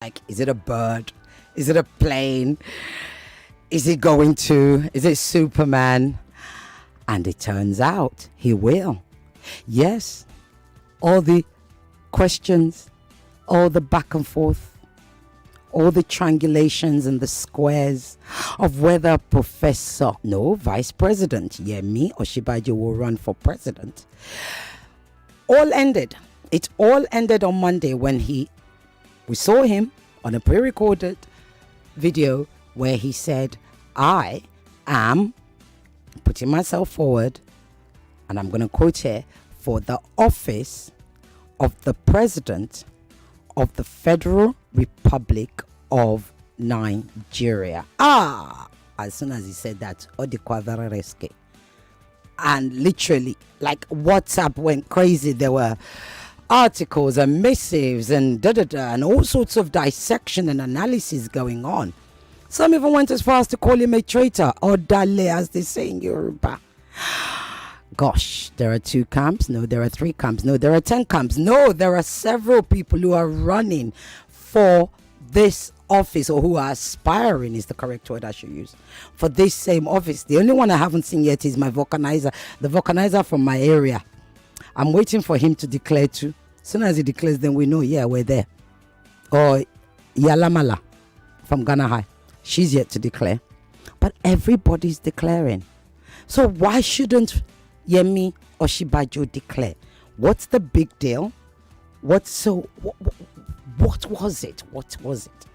Like, is it a bird? Is it a plane? Is it Superman? And it turns out he will. Yes, all the questions, all the back and forth, all the triangulations and the squares of whether Vice President Yemi Osinbajo will run for president, all ended. It all ended on Monday when we saw him on a pre-recorded video where he said, I am putting myself forward, and I'm going to quote here, for the office of the President of the Federal Republic of Nigeria. As soon as he said that, Odikwadarareske. And literally, like, WhatsApp went crazy. There were articles and missives and and all sorts of dissection and analysis going on. Some even went as far as to call him a traitor, or Dale, as they say in Yoruba. Gosh, there are 2 camps. No, there are 3 camps. No, there are 10 camps. No, there are several people who are running for this office, or who are aspiring is the correct word I should use, for this same office. The only one I haven't seen yet is my vulcanizer, the vulcanizer from my area. I'm waiting for him to declare too. As soon as he declares, then we know, yeah, we're there. Or Yalamala from Ghana High. She's yet to declare. But everybody's declaring. So why shouldn't Yemi Osinbajo declare? What's the big deal? What was it? What was it?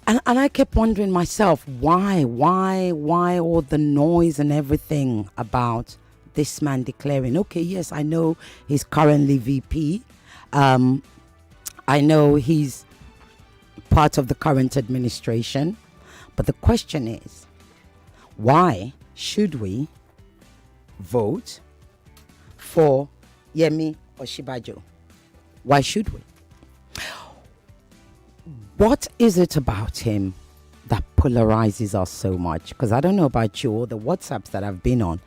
And I kept wondering myself, why all the noise and everything about this man declaring? Okay, yes, I know he's currently VP. I know he's part of the current administration. But the question is, why should we vote for Yemi Osinbajo? Why should we? What is it about him that polarizes us so much? Because I don't know about you, all the WhatsApps that I've been on,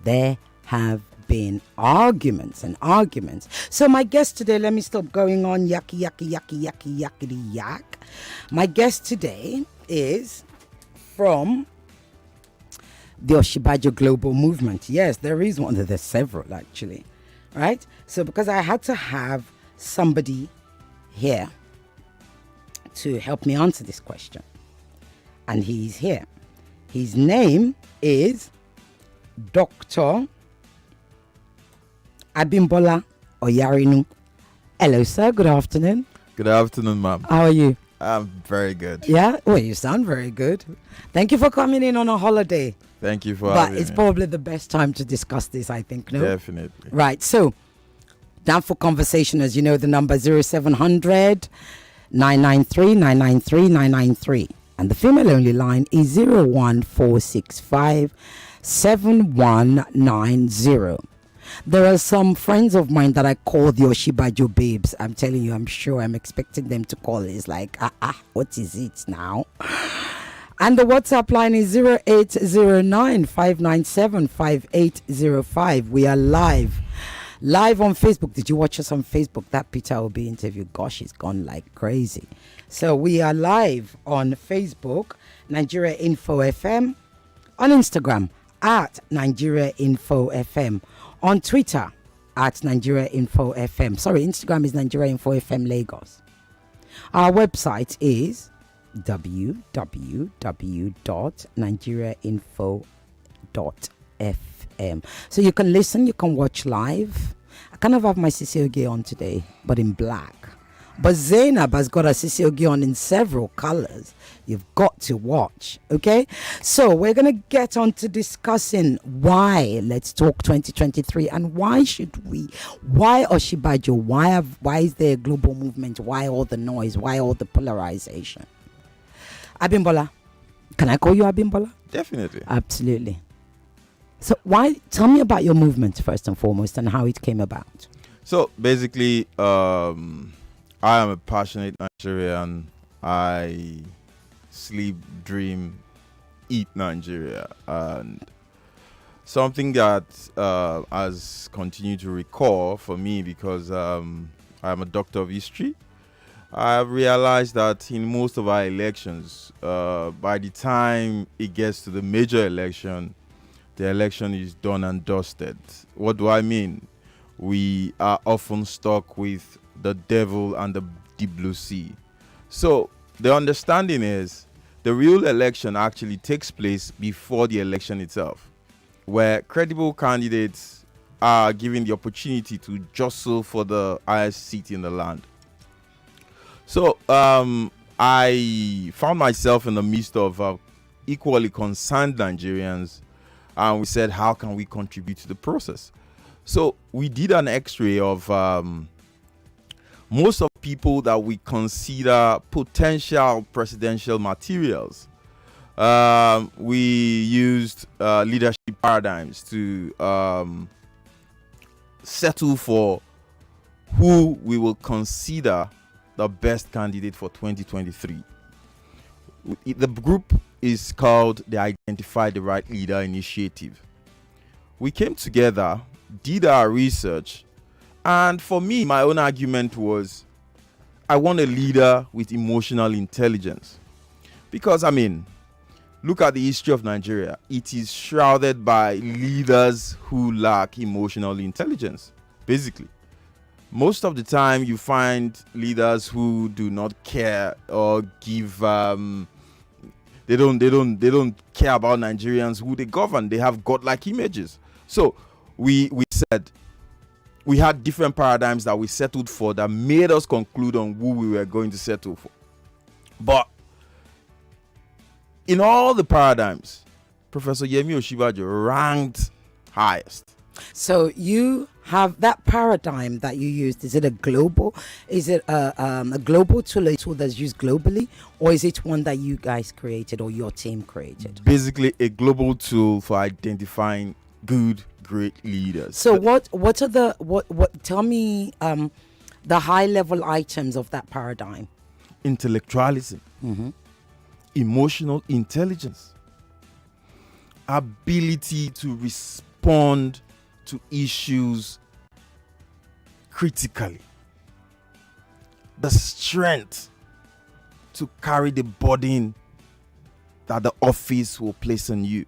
there have been arguments and arguments. So my guest today, let me stop going on yakety yak. My guest today is from the Osinbajo Global Movement. Yes, there is one. There's several, actually. Right? So because I had to have somebody here to help me answer this question. And he's here. His name is Dr. Abimbola Oyarinu. Hello, sir. Good afternoon. Good afternoon, ma'am. How are you? I'm very good. Yeah? Well, you sound very good. Thank you for coming in on a holiday. Thank you for having me. But it's probably the best time to discuss this, I think, no? Definitely. Right. So, down for conversation, as you know, the number 0700 993 993 993. And the female-only line is 01465 7190. There are some friends of mine that I call the Osinbajo babes. I'm telling you, I'm sure I'm expecting them to call. It's like, what is it now? And the WhatsApp line is 0809 597 5805. We are live on Facebook. Did you watch us on Facebook? That Peter Obi interview, gosh, it's gone like crazy. So we are live on Facebook, Nigeria Info FM, on Instagram at Nigeria Info FM, on Twitter at Nigeria Info FM. Sorry, Instagram is Nigeria Info FM Lagos. Our website is www.nigeriainfo.fm. So you can listen, you can watch live. I kind of have my Sisi Oge on today, but in black. But Zainab has got a Sisi Oge on in several colors. You've got to watch, okay? So we're going to get on to discussing why Let's Talk 2023 and why Osinbajo? Why is there a global movement? Why all the noise? Why all the polarization? Abimbola. Can I call you Abimbola? Definitely. Absolutely. So tell me about your movement first and foremost and how it came about. So basically, I am a passionate Nigerian. I sleep, dream, eat Nigeria. And something that has continued to recall for me because I'm a doctor of history. I've realized that in most of our elections, by the time it gets to the major election, the election is done and dusted. What do I mean? We are often stuck with the devil and the deep blue sea. So the understanding is the real election actually takes place before the election itself, where credible candidates are given the opportunity to jostle for the highest seat in the land. So I found myself in the midst of equally concerned Nigerians, and we said, how can we contribute to the process? So we did an X-ray of most of people that we consider potential presidential materials. We used leadership paradigms to settle for who we will consider the best candidate for 2023. The group is called the Identify the Right Leader Initiative. We came together, did our research, and for me, my own argument was I want a leader with emotional intelligence. Because, look at the history of Nigeria. It is shrouded by leaders who lack emotional intelligence, basically. Most of the time, you find leaders who do not care or give. They don't care about Nigerians who they govern. They have godlike images. So we said we had different paradigms that we settled for that made us conclude on who we were going to settle for. But in all the paradigms, Professor Yemi Osinbajo ranked highest. So you have that paradigm that you used. Is it a global? Is it a global tool, a tool that's used globally, or is it one that you guys created or your team created? Basically, a global tool for identifying good, great leaders. So what are the what? Tell me the high level items of that paradigm. Intellectualism, emotional intelligence, ability to respond to issues critically, the strength to carry the burden that the office will place on you.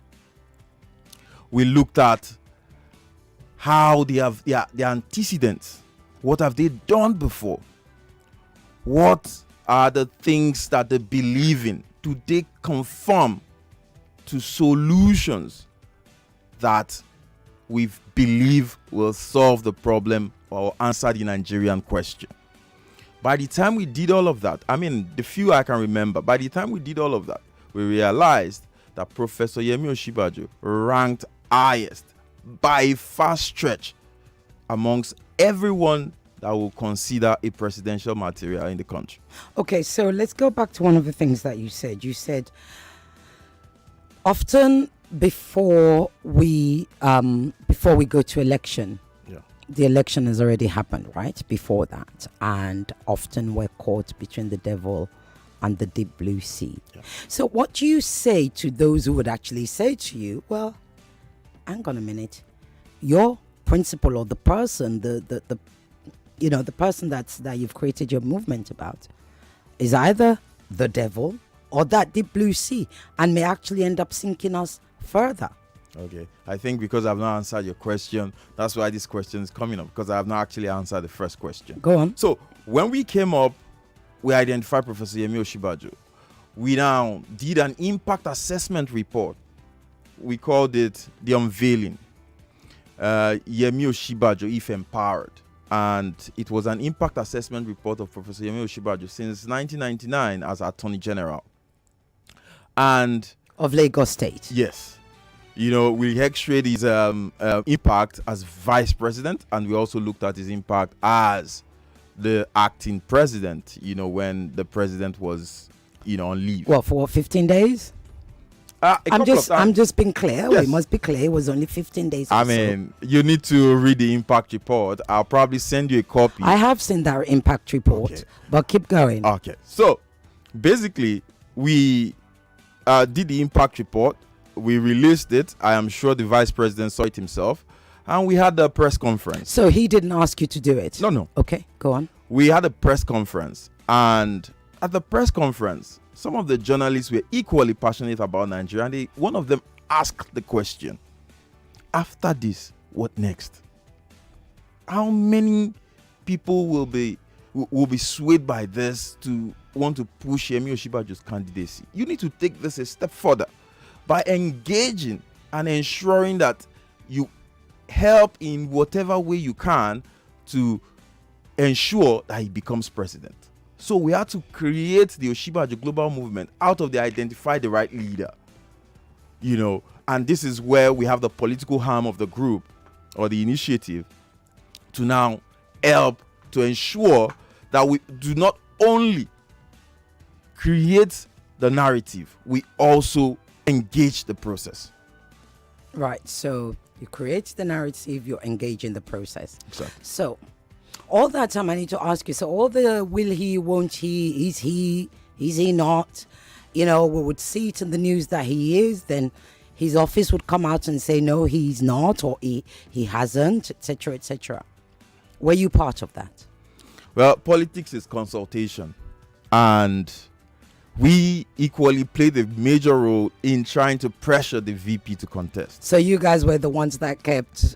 We looked at how they have their antecedents. What have they done before? What are the things that they believe in? Do they conform to solutions that we believe will solve the problem or answer the Nigerian question? By the time we did all of that, the few I can remember, by the time we did all of that, we realized that Professor Yemi Osinbajo ranked highest by a fast stretch amongst everyone that will consider a presidential material in the country. Okay, so let's go back to one of the things that you said. You said often before we go to election, the election has already happened, right? Before that, and often we're caught between the devil and the deep blue sea. So what do you say to those who would actually say to you, well, hang on a minute, your principal or the person, the person that you've created your movement about is either the devil or that deep blue sea, and may actually end up sinking us further? Okay, I think because I've not answered your question, that's why this question is coming up, because I have not actually answered the first question. Go on. So when we came up, we identified Professor Yemi Osinbajo. We now did an impact assessment report. We called it the unveiling. Yemi Osinbajo, if empowered. And it was an impact assessment report of Professor Yemi Osinbajo since 1999 as Attorney General. And of Lagos State. Yes. We x-rayed his impact as vice president, and we also looked at his impact as the acting president, when the president was, on leave. Well, for 15 days? I'm just being clear. Yes. We must be clear. It was only 15 days. You need to read the impact report. I'll probably send you a copy. I have seen that impact report, but keep going. Okay. So, basically, we did the impact report. We released it. I am sure the vice president saw it himself. And we had a press conference. So he didn't ask you to do it? No. Okay, go on. We had a press conference. And at the press conference, some of the journalists were equally passionate about Nigeria. And one of them asked the question, after this, what next? How many people will be swayed by this to want to push Yemi Osinbajo's candidacy? You need to take this a step further by engaging and ensuring that you help in whatever way you can to ensure that he becomes president. So we had to create the Osinbajo global movement out of the identify the right leader. And this is where we have the political arm of the group or the initiative to now help to ensure that we do not only create the narrative, we also engage the process. Right. So you create the narrative, you engage in the process. Exactly. So all that time I need to ask you, so all the will he, won't he, is he not? We would see it in the news that he is, then his office would come out and say, no, he's not, or he hasn't, etc., etc. Were you part of that? Well, politics is consultation. And we equally played a major role in trying to pressure the VP to contest. So you guys were the ones that kept,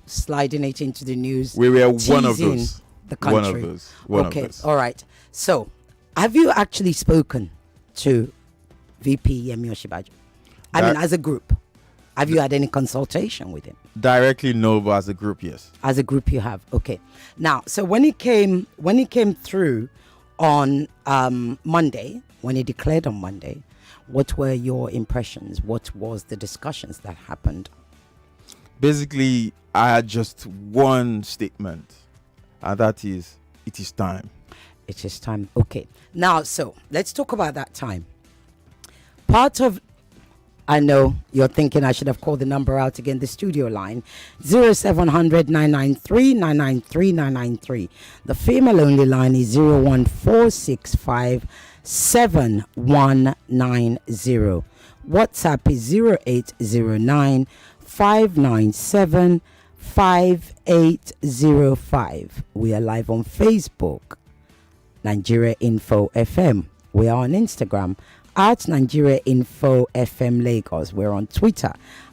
sliding it into the news. We were one of those. The country. One of those. One okay. of those. All right. So have you actually spoken to VP Yemi Osinbajo? I mean, as a group, have you had any consultation with him? Directly, no, but as a group, yes. As a group, you have. Okay. Now, so when he came through on Monday, when he declared on Monday, what were your impressions? What was the discussions that happened? Basically, I had just one statement, and that is, it is time. It is time. Okay. Now, so let's talk about that time. I know you're thinking I should have called the number out again, the studio line, 0700 993 993 993. The female only line is 01465 7190. WhatsApp is 0809 597 5805. We are live on Facebook, Nigeria Info FM. We are on Instagram at Nigeria Info FM Lagos. We're on Twitter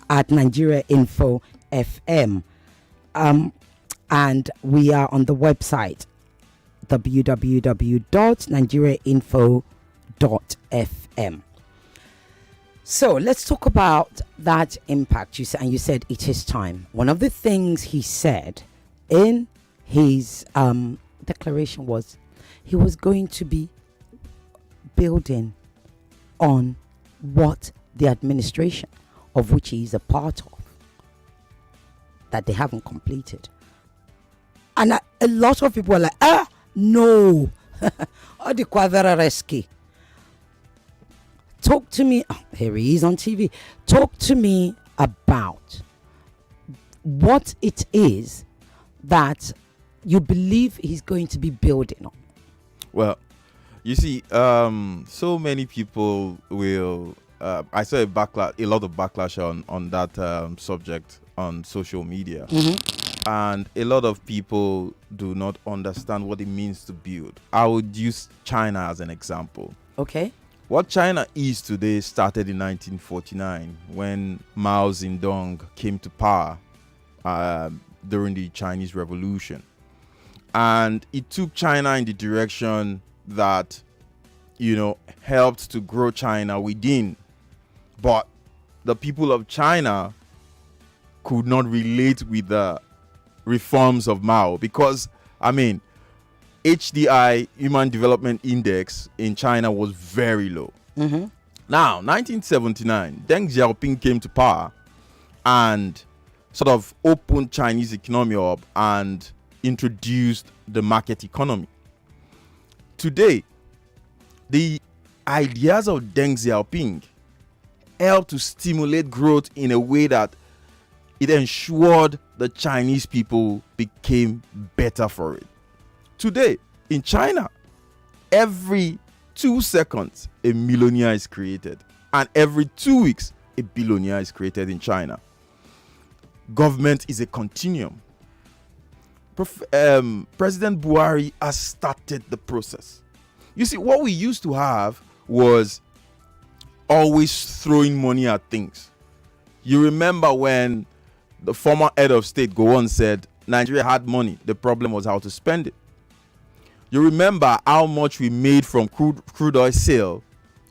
at Nigeria Info FM. And we are on the website www.nigeriainfo.fm. So let's talk about that impact. You said it is time. One of the things he said in his declaration was he was going to be building on what the administration of which he is a part of, that they haven't completed. And a lot of people are like, no. Talk to me. Oh, here he is on TV. Talk to me about what it is that you believe he's going to be building on. Well, you see, so many people will. I saw a lot of backlash on that subject on social media, and a lot of people do not understand what it means to build. I would use China as an example. Okay. What China is today started in 1949 when Mao Zedong came to power during the Chinese Revolution, and it took China in the direction that helped to grow China within, but the people of China could not relate with the reforms of Mao because HDI, Human Development Index, in China was very low. Now, 1979, Deng Xiaoping came to power and sort of opened Chinese economy up and introduced the market economy. Today, the ideas of Deng Xiaoping helped to stimulate growth in a way that it ensured the Chinese people became better for it. Today, in China, every 2 seconds, a millionaire is created. And every 2 weeks, a billionaire is created in China. government is a continuum. President Buhari has started the process. You see, what we used to have was always throwing money at things. You remember when the former head of state Gowon said Nigeria had money, the problem was how to spend it. You remember how much we made from crude oil sale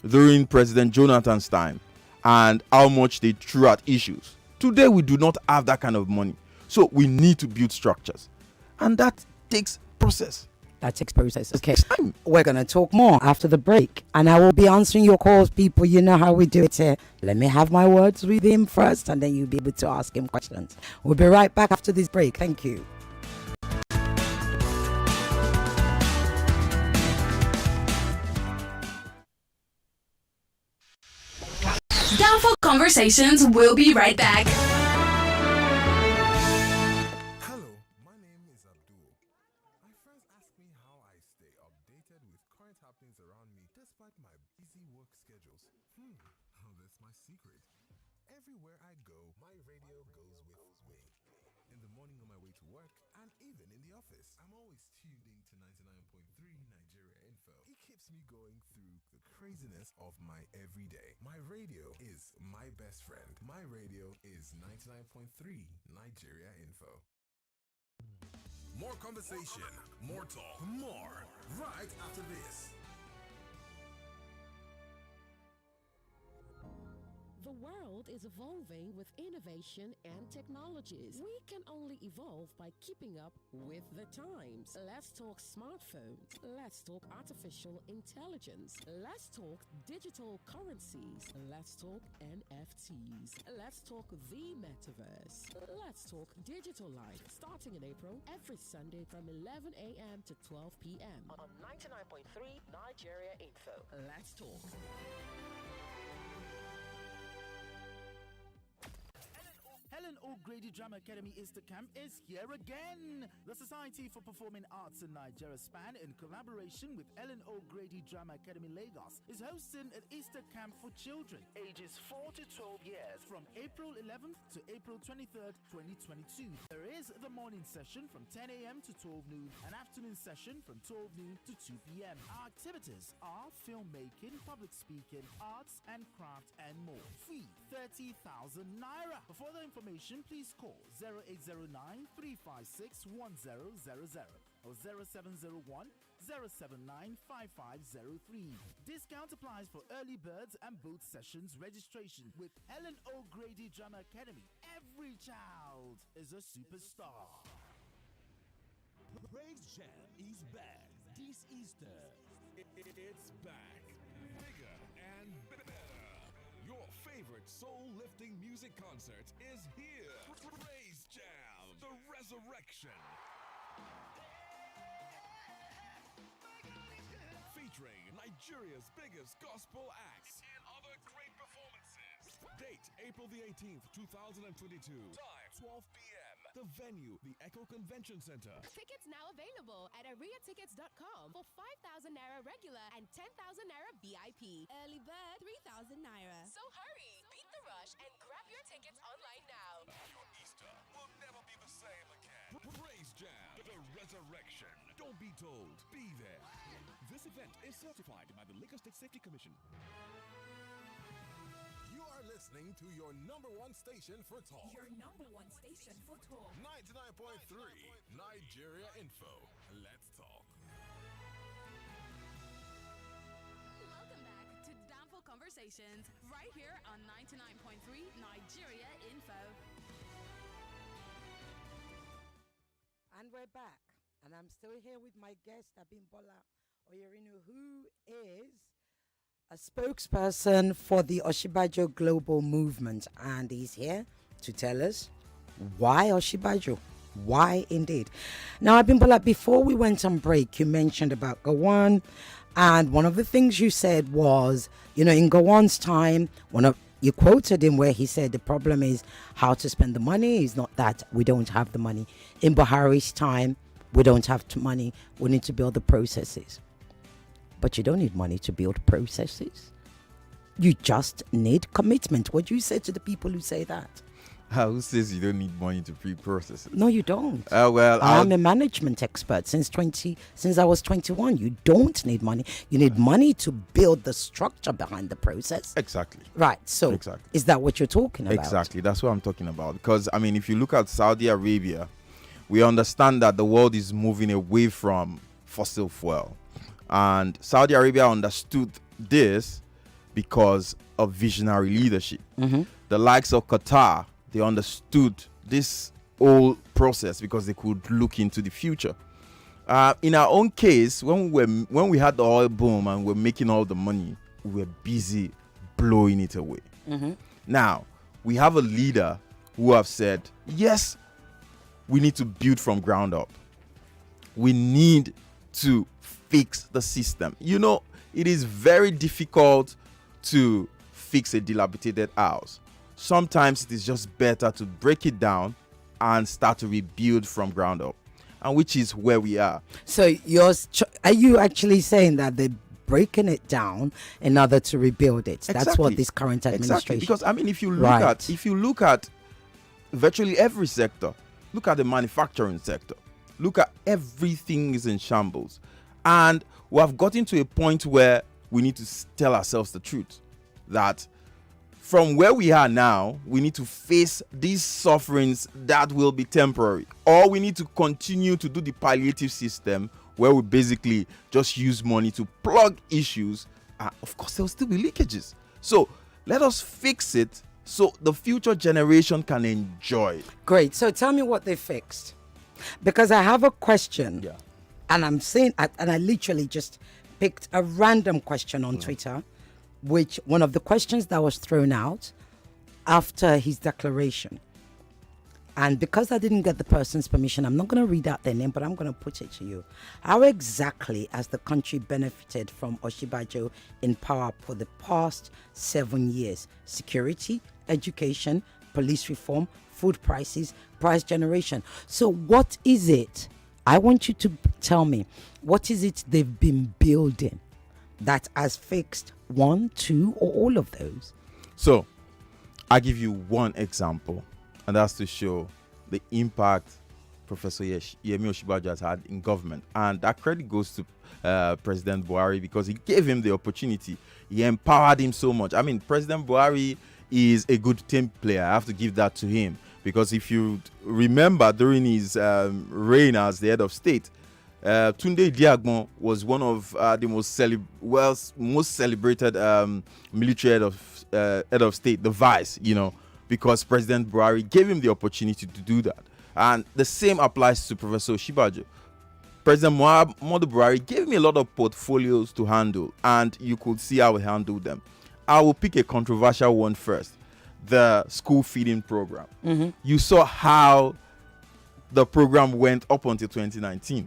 during President Jonathan's time and how much they threw at issues. Today we do not have that kind of money. So we need to build structures. And that takes process. That takes process. Okay. We're going to talk more after the break. And I will be answering your calls, people. You know how we do it here. Let me have my words with him first, and then you'll be able to ask him questions. We'll be right back after this break. Thank you. Downfall Conversations will be right back. Everywhere I go, my radio goes with me. In the morning on my way to work, and even in the office. I'm always tuned in to 99.3 Nigeria Info. It keeps me going through the craziness of my everyday. My radio is my best friend. My radio is 99.3 Nigeria Info. More conversation, more talk, more right after this. The world is evolving with innovation and technologies. We can only evolve by keeping up with the times. Let's talk smartphones. Let's talk artificial intelligence. Let's talk digital currencies. Let's talk NFTs. Let's talk the metaverse. Let's talk digital life. Starting in April, every Sunday from 11 a.m. to 12 p.m. on 99.3 Nigeria Info. Let's talk. Helen O'Grady Drama Academy Easter Camp is here again. The Society for Performing Arts in Nigeria SPAN, in collaboration with Helen O'Grady Drama Academy Lagos, is hosting an Easter camp for children ages 4 to 12 years from April 11th to April 23rd, 2022. There is the morning session from 10 a.m. to 12 noon, an afternoon session from 12 noon to 2 p.m. Our activities are filmmaking, public speaking, arts and craft, and more. Fee 30,000 naira. For further information, please call 0809 356 1000 or 0701 079 5503. Discount applies for early birds and both sessions registration. With Helen O'Grady Drama Academy, every child is a superstar. Praise Jam is back this Easter. It's back, bigger and better. Your favorite soul-lifting music concert is here. Praise Jam, the resurrection. Featuring Nigeria's biggest gospel acts and other great performances. Date, April the 18th, 2022. Time, 12 p.m. The venue, the Echo Convention Center. Tickets now available at areatickets.com for 5,000 naira regular and 10,000 naira VIP. Early bird, 3,000 naira. So hurry, beat the rush and grab your tickets online now. Your Easter will never be the same again. Praise Jam, the resurrection. Don't be told, be there. This event is certified by the Lagos State Safety Commission. You are listening to your number one station for talk. Your number one station for talk. 99.3 Nigeria Info. Let's talk. Welcome back to Downfall Conversations, right here on 99.3 Nigeria Info. And we're back. And I'm still here with my guest, Abimbola Oyerinu, who is a spokesperson for the Oshibajo Global Movement. And he's here to tell us why Oshibajo. Why indeed. Now, Abimbola, before we went on break, you mentioned about Gowon. And one of the things you said was, in Gowon's time, you quoted him where he said the problem is how to spend the money. It's not that we don't have the money. In Buhari's time, we don't have money. We need to build the processes. But you don't need money to build processes. You just need commitment. What do you say to the people who say that? Who says you don't need money to pre-process it? No, you don't. Well, I'm a management expert since I was 21. You don't need money. You need money to build the structure behind the process. exactly. Right. So Exactly. is that what you're talking about? Exactly. That's what I'm talking about. Because, I mean, if you look at Saudi Arabia, we understand that the world is moving away from fossil fuel. And Saudi Arabia understood this because of visionary leadership. The likes of Qatar, they understood this whole process because they could look into the future. In our own case, when we had the oil boom and we're making all the money, we were busy blowing it away. Now, we have a leader who have said, yes, we need to build from ground up. We need to fix the system. You know, it is very difficult to fix a dilapidated house. Sometimes it is just better to break it down and start to rebuild from ground up, and which is where we are. So are you actually saying that they're breaking it down in order to rebuild it? That's Exactly. what this current administration. Exactly. Because I mean, if you Right. look at virtually every sector, look at the manufacturing sector, look at everything is in shambles, and we have gotten to a point where we need to tell ourselves the truth that from where we are now, we need to face these sufferings that will be temporary, or we need to continue to do the palliative system where we basically just use money to plug issues. Of course, there will still be leakages. So let us fix it so the future generation can enjoy. Great. So tell me what they fixed, because I have a question. Yeah. And I'm saying, and I literally just picked a random question on Twitter, which one of the questions that was thrown out after his declaration. And because I didn't get the person's permission, I'm not going to read out their name, but I'm going to put it to you. How exactly has the country benefited from Oshibajo in power for the past 7 years? Security, education, police reform, food prices, price generation. So what is it? I want you to tell me, what is it they've been building that has fixed one, two, or all of those? So I'll give you one example, and that's to show the impact Professor Yemi Oshibajo has had in government. And that credit goes to President Buhari, because he gave him the opportunity. He empowered him so much. I mean, President Buhari is a good team player. I have to give that to him. Because if you remember, during his reign as the head of state, Tunde Diagbon was one of the most celebrated military head of state, the vice, because President Buhari gave him the opportunity to do that. And the same applies to Professor Oshibajo. President Muhammadu Buhari gave me a lot of portfolios to handle, and you could see how he handled them. I will pick a controversial one first. The school feeding program. You saw how the program went up until 2019.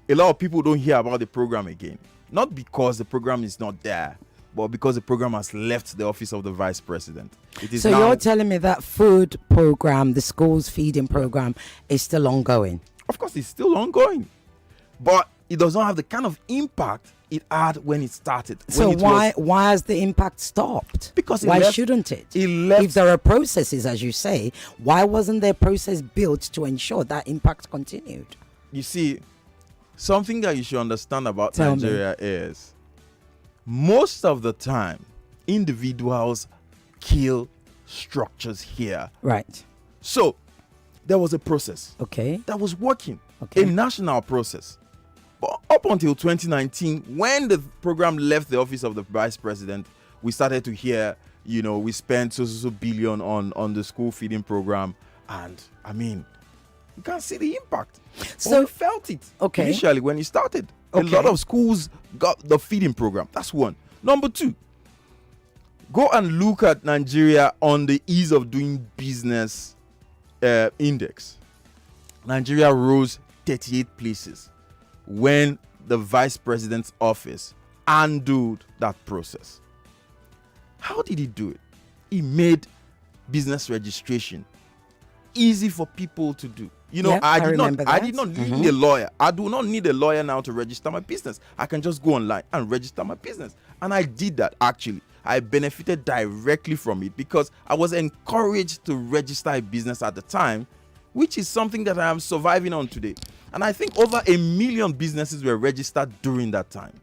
A lot of people don't hear about the program again. Not because the program is not there, but because the program has left the office of the vice president. It is So now, you're telling me that food program, the schools feeding program, is still ongoing? of course, it's still ongoing, but it does not have the kind of impact it had when it started. So why has the impact stopped? Because why shouldn't it? If there are processes, as you say, why wasn't there a process built to ensure that impact continued? You see, something that you should understand about Tell me. Nigeria is most of the time individuals kill structures here. Right. So there was a process Okay. that was working, Okay. a national process. But up until 2019, when the program left the office of the vice president, we started to hear, we spent so billion on the school feeding program. And I mean, you can't see the impact. So- we felt it Okay. initially when it started. Okay. A lot of schools got the feeding program. That's one. Number two, go and look at Nigeria on the ease of doing business index. Nigeria rose 38 places when the vice president's office undid that process. How did he do it? He made business registration easy for people to do. You know, Yeah, I I remember did that. not need a lawyer. I do not need a lawyer now to register my business. I can just go online and register my business. And I did that actually. I benefited directly from it because I was encouraged to register a business at the time, which is something that I am surviving on today. And I think over 1 million businesses were registered during that time.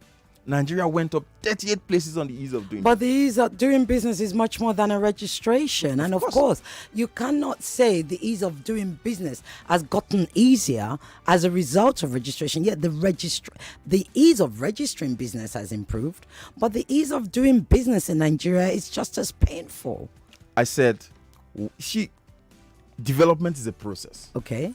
Nigeria went up 38 places on the ease of doing But the ease of doing business is much more than a registration. And of course, you cannot say the ease of doing business has gotten easier as a result of registration. Yet the ease of registering business has improved, but the ease of doing business in Nigeria is just as painful. I said, development is a process. Okay.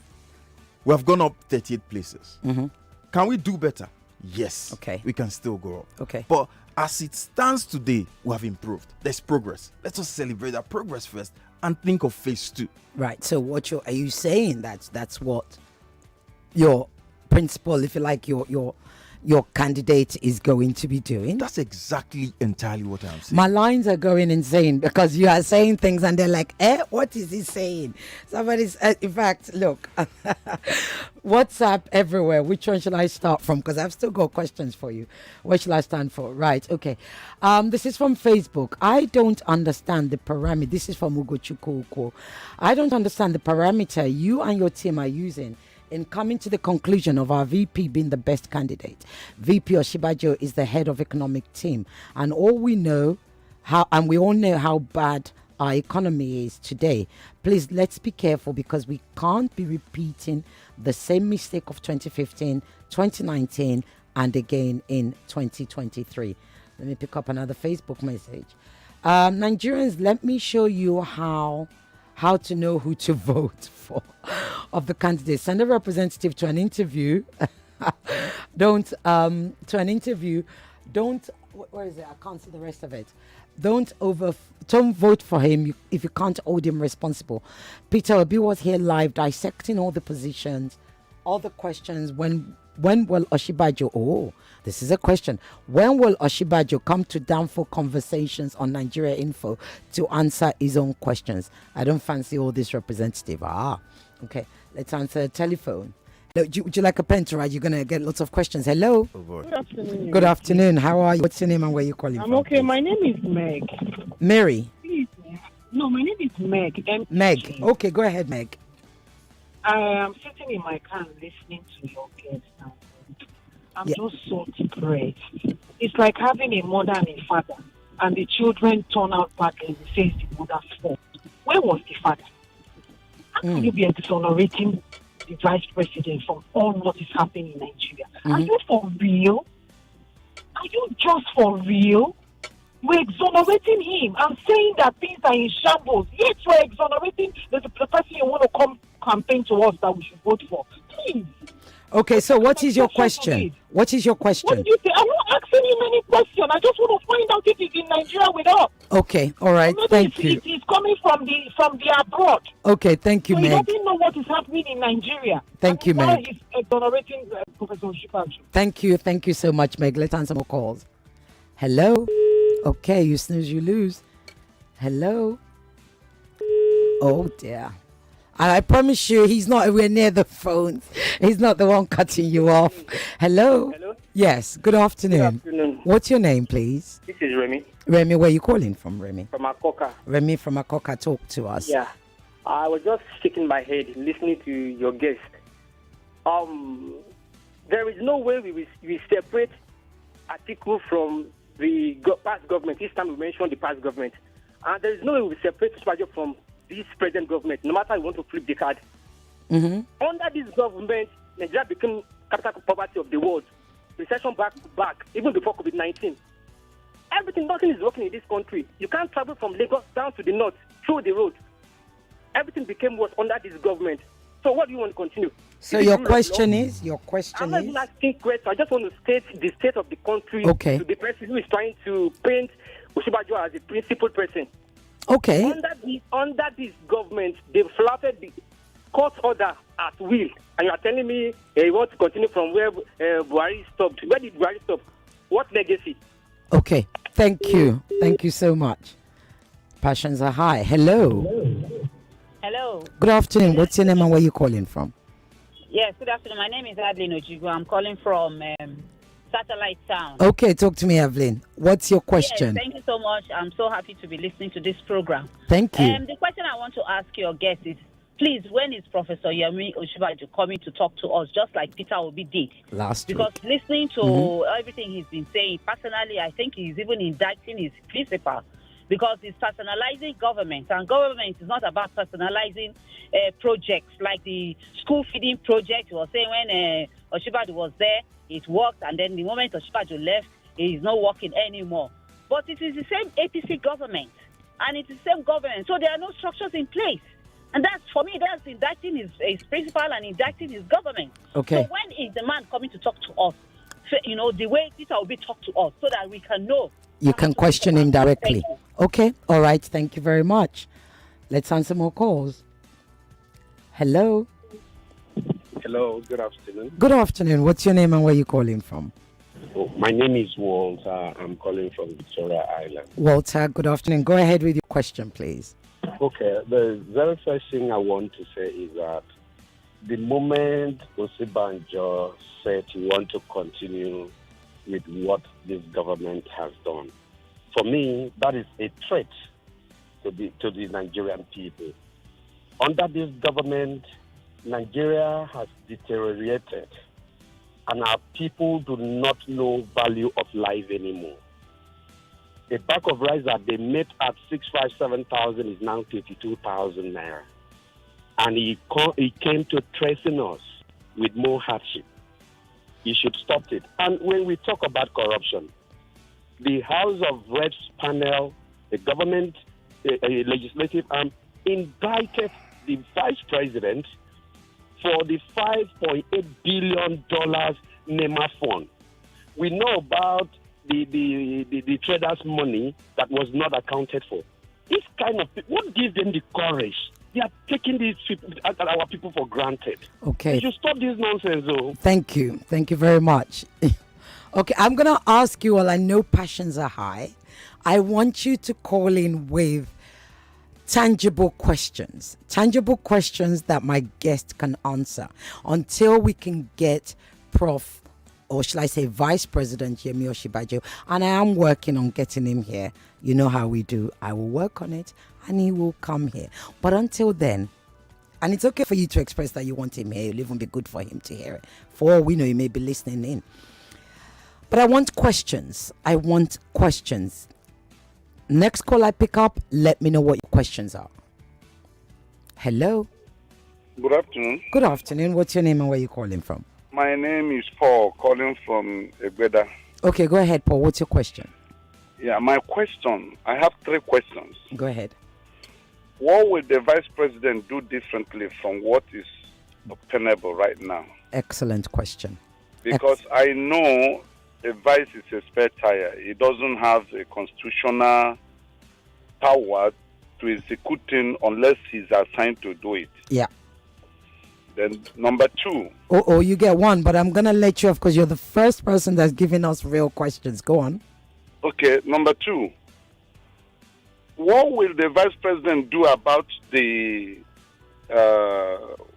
We have gone up 38 places. Mm-hmm. Can we do better? Yes. Okay. We can still go up. Okay. But as it stands today, we have improved. There's progress. Let's just celebrate that progress first and think of phase 2. Right. So are you saying that's what your principal, if you like, your candidate is going to be doing? That's exactly entirely what I'm saying. My lines are going insane because you are saying things and they're like, what is he saying? Somebody's, in fact, look, WhatsApp everywhere. Which one should I start from? Because I've still got questions for you. What should I stand for? Right, okay. This is from Facebook. I don't understand the parameter. This is from Ugochukwu. I don't understand the parameter you and your team are using in coming to the conclusion of our VP being the best candidate. VP Oshibajo is the head of economic team, and we all know how bad our economy is today. Please, let's be careful because we can't be repeating the same mistake of 2015, 2019, and again in 2023. Let me pick up another Facebook message. Nigerians, let me show you how to know who to vote for of the candidates. Send a representative to an interview. Don't where is it? I can't see the rest of it. Don't vote for him if you can't hold him responsible. Peter Obi was here live dissecting all the positions, all the questions. When will Oshibajo, this is a question. When will Oshibajo come to Downfall Conversations on Nigeria Info to answer his own questions? I don't fancy all this representative. Okay. Let's answer the telephone. Would you like a pen to write? You're going to get lots of questions. Hello. Oh boy. Good afternoon. Good afternoon. How are you? What's your name and where are you calling I'm from? okay. My name is Meg. Mary. Please. No, my name is Meg. Meg. Okay, go ahead, Meg. I am sitting in my car listening to your guest now. I'm just so depressed. It's like having a mother and a father, and the children turn out badly and say it's the mother's fault. Where was the father? How can you be exonerating the vice president from all what is happening in Nigeria? Are you for real? Are you just for real? We're exonerating him and saying that things are in shambles. Yes, we're exonerating the person you want to come campaign to us that we should vote for. Please. Okay, so what is your question? What is your question? What do you say? I'm not asking him any question. I just want to find out if he's in Nigeria with us. Okay, all right. Thank you. It's coming from the abroad. Okay, thank you, so Meg. he doesn't know what is happening in Nigeria. Thank you, why Meg. He's exonerating Professor Shipajo. Thank you so much, Meg. Let's answer more calls. Hello. Okay, you snooze, you lose. Hello. Oh dear. And I promise you, he's not anywhere near the phones. He's not the one cutting you off. Hello? Hello? Yes, good afternoon. Good afternoon. What's your name, please? This is Remy. Remy, where are you calling from, Remy? From Akoka. Remy from Akoka, talk to us. Yeah. I was just shaking my head listening to your guest. There is no way we separate Atiku from the past government. This time we mentioned the past government. And there is no way we separate Shipajo from this present government, no matter you want to flip the card. Mm-hmm. Under this government, Nigeria became capital poverty of the world. Recession back to back, even before COVID-19. Nothing is working in this country. You can't travel from Lagos down to the north through the road. Everything became worse under this government. So what do you want to continue? So your question is? I'm not even asking questions. I just want to state the state of the country to the person who is trying to paint Oshibajo as a principal person. Okay. Under this government, they've flouted the court order at will. And you are telling me you want to continue from where Buhari stopped. Where did Buhari stop? What legacy? Okay. Thank you. Thank you so much. Passions are high. Hello. Hello. Good afternoon. What's your name and where are you calling from? Yes, good afternoon. My name is Adeline Ojigo. I'm calling from Satellite Town. Okay, talk to me, Evelyn. What's your Yes, question? thank you so much. I'm so happy to be listening to this program. Thank you. The question I want to ask your guest is, please, when is Professor Yemi Osinbajo coming to talk to us, just like Peter Obi did? Last Because week. listening to Mhm. everything he's been saying, personally, I think he's even indicting his principal because he's personalizing government, and government is not about personalizing projects like the school feeding project. He was saying when Osinbajo was there, it worked, and then the moment Osinbajo left, it is not working anymore. But it is the same APC government, and it's the same government, so there are no structures in place. And that's, for me, that's indicting his principal and indicting his government. Okay. So when is the man coming to talk to us? So, the way Peter will be talk to us so that we can know. You can question him directly. Thank you. Okay, all right. Thank you very much. Let's answer more calls. Hello. Hello, good afternoon. Good afternoon. What's your name and where are you calling from? Oh, my name is Walter. I'm calling from Victoria Island. Walter, good afternoon. Go ahead with your question, please. Okay, the very first thing I want to say is that the moment Osinbajo said he wants to continue with what this government has done, for me, that is a threat to the Nigerian people. Under this government, Nigeria has deteriorated, and our people do not know value of life anymore. A bag of rice that they made at 657,000 is now 32,000 naira, and he came to threaten us with more hardship. He should stop it. And when we talk about corruption, the House of Reps panel, the government legislative arm, indicted the vice president for the $5.8 billion NEMA fund. We know about the traders' money that was not accounted for. This kind of people, what gives them the courage? They are taking these people, our people for granted. Okay. We should stop this nonsense, though. Thank you. Thank you very much. Okay, I'm going to ask you all. I know passions are high. I want you to call in with tangible questions that my guest can answer until we can get Prof, or shall I say Vice President Yemi Osinbajo, and I am working on getting him here. You know how we do. I will work on it and he will come here. But until then, and it's okay for you to express that you want him here. It'll even be good for him to hear it. For all we know, he may be listening in. But I want questions. Next call I pick up, let me know what your questions are. Hello. Good afternoon. Good afternoon. What's your name and where are you calling from? My name is Paul, calling from Egbeda. Okay, go ahead, Paul. What's your question? Yeah, my question, I have 3 questions. Go ahead. What will the vice president do differently from what is obtainable right now? Excellent question. Because I know a vice is a spare tire. He doesn't have a constitutional power to execute it unless he's assigned to do it. Yeah. Then number 2. Oh, you get one, but I'm going to let you off because you're the first person that's giving us real questions. Go on. Okay, number 2. What will the vice president do about the,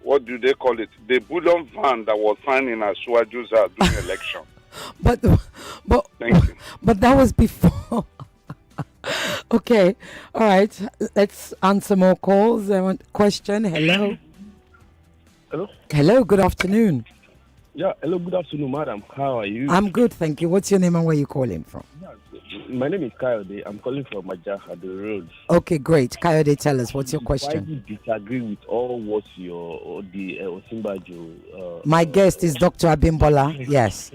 what do they call it? The bullion van that was found in Asuaju's during election. But Thank you. But that was before. Okay. All right. Let's answer more calls. I want question. Hello. Hello. Hello. Good afternoon. Yeah, hello, good afternoon, madam. How are you? I'm good, thank you. What's your name and where you calling from? My name is Kayode. I'm calling from Majaha, the road. Okay, great. Kayode, tell us, what's your Why question? do you disagree with all what the Osinbajo? My guest is Dr. Abimbola. Yes.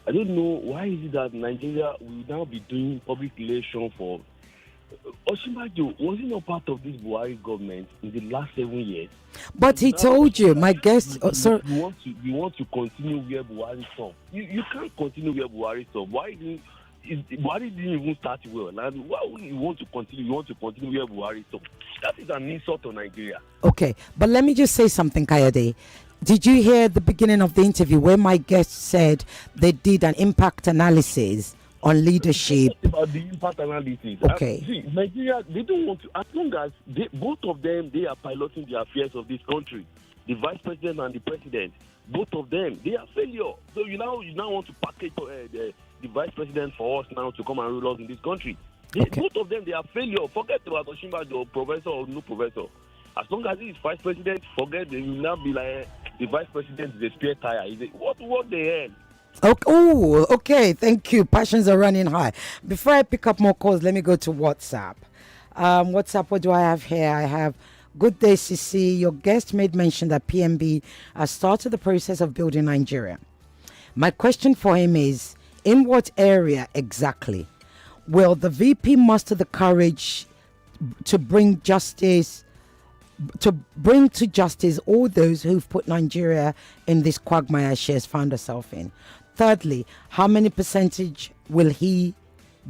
I don't know why is it that Nigeria will now be doing public relation for Osinbajo. Was he not part of this Buhari government in the last 7 years? But he told you, my guest. Sir, you want to continue where Buhari stopped. You can't continue where Buhari stopped. Buhari didn't even start well. And why would you want to continue? You want to continue where Buhari stopped. That is an insult to Nigeria. Okay, but let me just say something, Kayode. Did you hear the beginning of the interview where my guest said they did an impact analysis on leadership? About the impact analysis. Okay. See, Nigeria, they don't want to, as long as both of them, they are piloting the affairs of this country. the vice president and the president, both of them, they are failure. So you now want to package the vice president for us now to come and rule us in this country. Both of them, they are failure. Forget about Oshimbajo, professor or no professor. As long as he is vice president, forget they will now be like the vice president is a spare tire. What the hell? Okay. Oh, okay. Thank you. Passions are running high. Before I pick up more calls, let me go to WhatsApp. WhatsApp, what do I have here? I have good day, CC. Your guest made mention that PMB has started the process of building Nigeria. My question for him is, in what area exactly will the VP muster the courage to bring justice, to bring to justice all those who've put Nigeria in this quagmire she has found herself in? Thirdly, how many percentage will he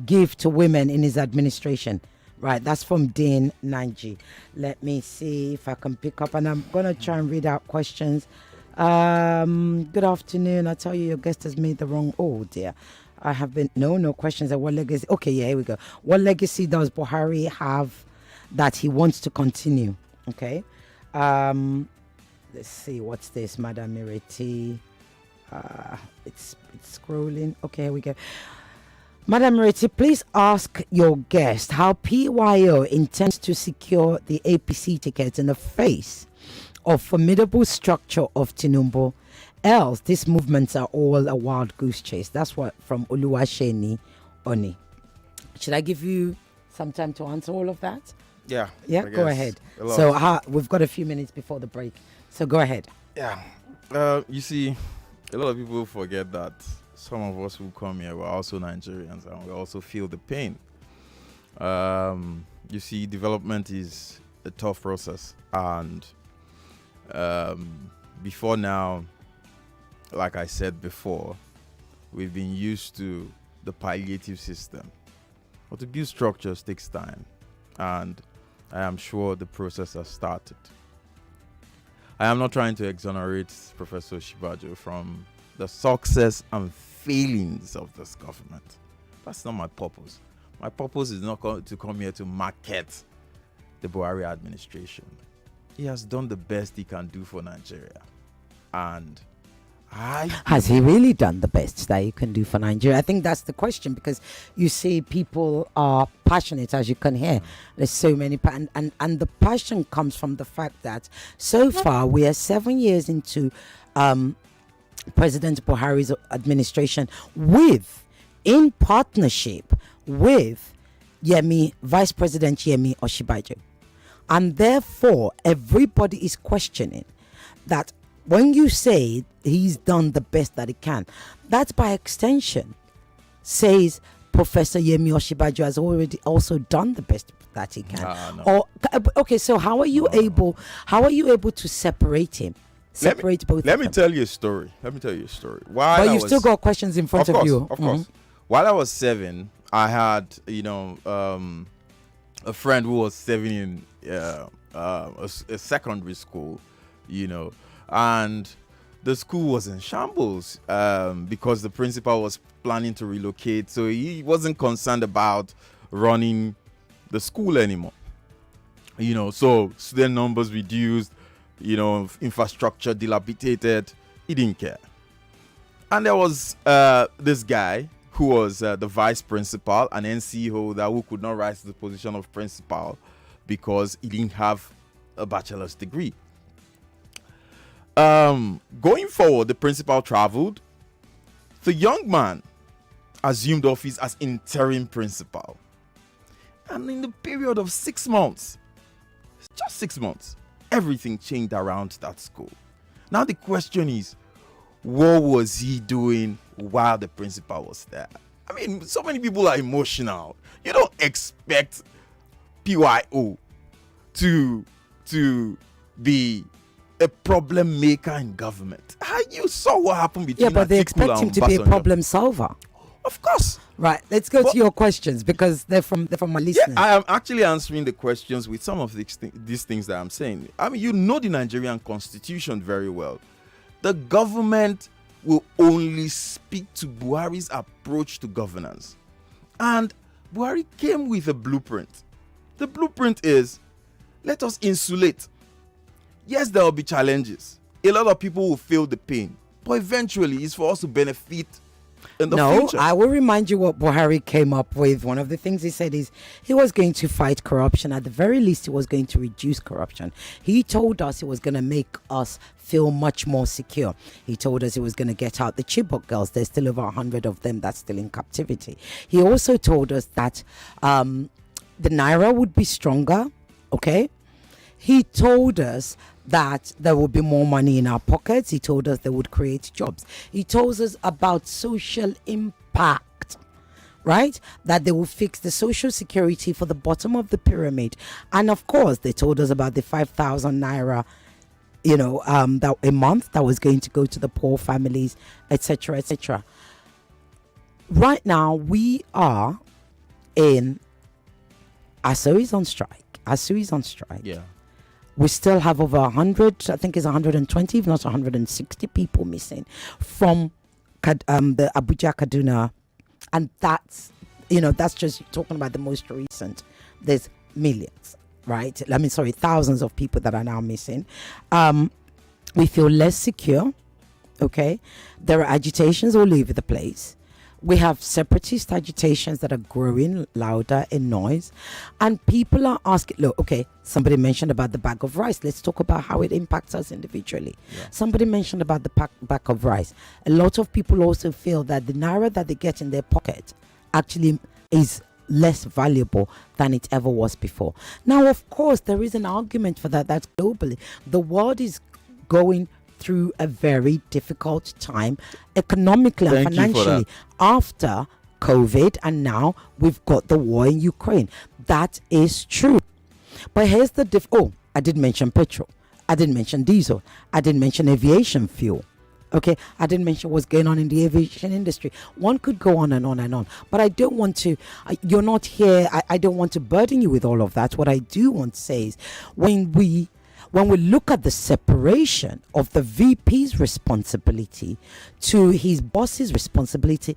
give to women in his administration? Right, that's from Dean Nanji. Let me see if I can pick up, and I'm going to try and read out questions. Good afternoon. I tell you, your guest has made the wrong. Oh, dear. I have been. No questions. What legacy? Okay, yeah, here we go. What legacy does Buhari have that he wants to continue? Okay. Let's see. What's this, Madam Ireti? It's scrolling. Okay, here we go. Madam Ireti, please ask your guest how PYO intends to secure the APC ticket in the face of formidable structure of Tinubu. Else, these movements are all a wild goose chase. That's what from Oluwasheni Oni. Should I give you some time to answer all of that? Yeah. Yeah, go ahead. So we've got a few minutes before the break. So go ahead. Yeah. You see, a lot of people forget that some of us who come here, we're also Nigerians and we also feel the pain. You see, development is a tough process. And before now, like I said before, we've been used to the palliative system. But to build structures takes time. And I am sure the process has started. I am not trying to exonerate Professor Shibajo from the success and failings of this government. That's not my purpose. My purpose is not to come here to market the Buhari administration. He has done the best he can do for Nigeria. And has he really done the best that he can do for Nigeria? I think that's the question, because you see people are passionate, as you can hear. There's so many, and the passion comes from the fact that so far we are 7 years into President Buhari's administration in partnership with Vice President Yemi Osinbajo. And therefore, everybody is questioning that when you say he's done the best that he can, that by extension says Professor Yemi Osinbajo has already also done the best that he can. No. Or okay, so how are you able to separate him? Let me tell you a story. But you've still got questions in front of you. Of course. While I was 7, I had, a friend who was 7 in a secondary school, and the school was in shambles because the principal was planning to relocate. So he wasn't concerned about running the school anymore. So student numbers reduced, infrastructure dilapidated. He didn't care. And there was this guy who was the vice principal, an NC holder who could not rise to the position of principal because he didn't have a bachelor's degree. Going forward, the principal traveled. The young man assumed office as interim principal. And in the period of 6 months, just 6 months, everything changed around that school. Now the question is, what was he doing while the principal was there? I mean, so many people are emotional. You don't expect PYO to be a problem maker in government. You saw what happened between but they expect him to be a problem solver. Of course. Right. Let's go to your questions, because they're from my listeners. Yeah, I am actually answering the questions with some of these things that I'm saying. I mean, the Nigerian constitution very well. The government will only speak to Buhari's approach to governance. And Buhari came with a blueprint. The blueprint is, let us insulate. Yes, there will be challenges. A lot of people will feel the pain, but eventually it's for us to benefit in the future. I will remind you what Buhari came up with. One of the things he said is he was going to fight corruption. At the very least, he was going to reduce corruption. He told us he was going to make us feel much more secure. He told us he was going to get out the Chibok girls. There's still over 100 of them that's still in captivity. He also told us that the Naira would be stronger. Okay. He told us that there would be more money in our pockets. He told us they would create jobs. He told us about social impact, right? That they will fix the social security for the bottom of the pyramid. And of course, they told us about the 5,000 Naira, that a month that was going to go to the poor families, etc., etc. Right now, we are in ASU is on strike. ASU is on strike. Yeah. We still have over 100, I think it's 120, if not 160 people missing from the Abuja, Kaduna. And that's just talking about the most recent. There's millions, right? Thousands of people that are now missing. We feel less secure, okay? There are agitations all over the place. We have separatist agitations that are growing louder in noise. And people are asking, look, okay, somebody mentioned about the bag of rice. Let's talk about how it impacts us individually. Yeah. Somebody mentioned about the bag of rice. A lot of people also feel that the Naira that they get in their pocket actually is less valuable than it ever was before. Now, of course, there is an argument for that. That's globally. The world is going through a very difficult time economically and financially after COVID, and now we've got the war in Ukraine. That is true. But here's the I didn't mention petrol. I didn't mention diesel. I didn't mention aviation fuel. Okay, I didn't mention what's going on in the aviation industry. One could go on and on and on. But I don't want to, you're not here. I don't want to burden you with all of that. What I do want to say is when we look at the separation of the VP's responsibility to his boss's responsibility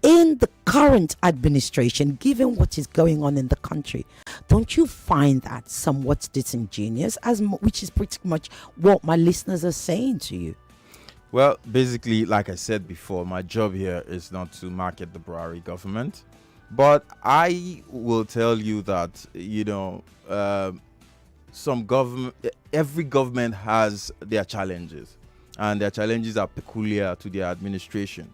in the current administration, given what is going on in the country, don't you find that somewhat disingenuous, which is pretty much what my listeners are saying to you? Well, basically, like I said before, my job here is not to market the Buhari government. But I will tell you that, every government has their challenges, and their challenges are peculiar to their administration.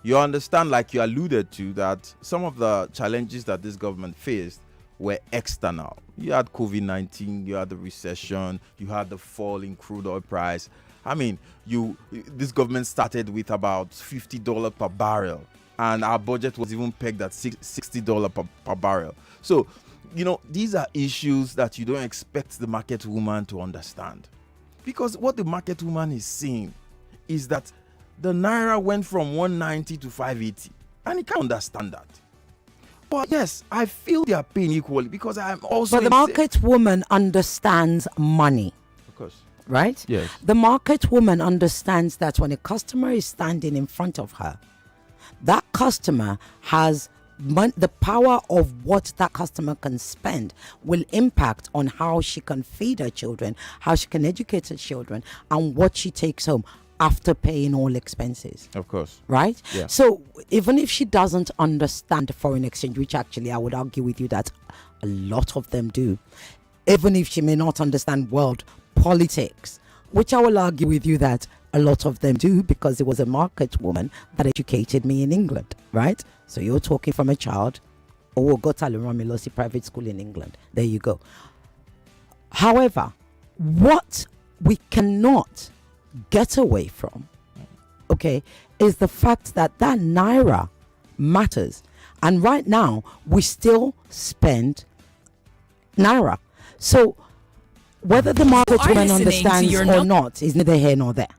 You understand, like you alluded to, that some of the challenges that this government faced were external. You had COVID-19, you had the recession, you had the fall in crude oil price. I mean, this government started with about $50 per barrel, and our budget was even pegged at $60 per barrel. So, these are issues that you don't expect the market woman to understand. Because what the market woman is saying is that the Naira went from 190 to 580. And he can't understand that. But yes, I feel their pain equally because I'm also... But the market woman understands money. Of course. Right? Yes. The market woman understands that when a customer is standing in front of her, that customer has... the power of what that customer can spend will impact on how she can feed her children, how she can educate her children, and what she takes home after paying all expenses. Of course. Right? Yeah. So even if she doesn't understand foreign exchange, which actually I would argue with you that a lot of them do, even if she may not understand world politics, which I will argue with you that a lot of them do, because it was a market woman that educated me in England, right? So you're talking from a child, got Milosi private school in England. There you go. However, what we cannot get away from, okay, is the fact that Naira matters. And right now, we still spend Naira. So whether the market woman understands or not is neither here nor there.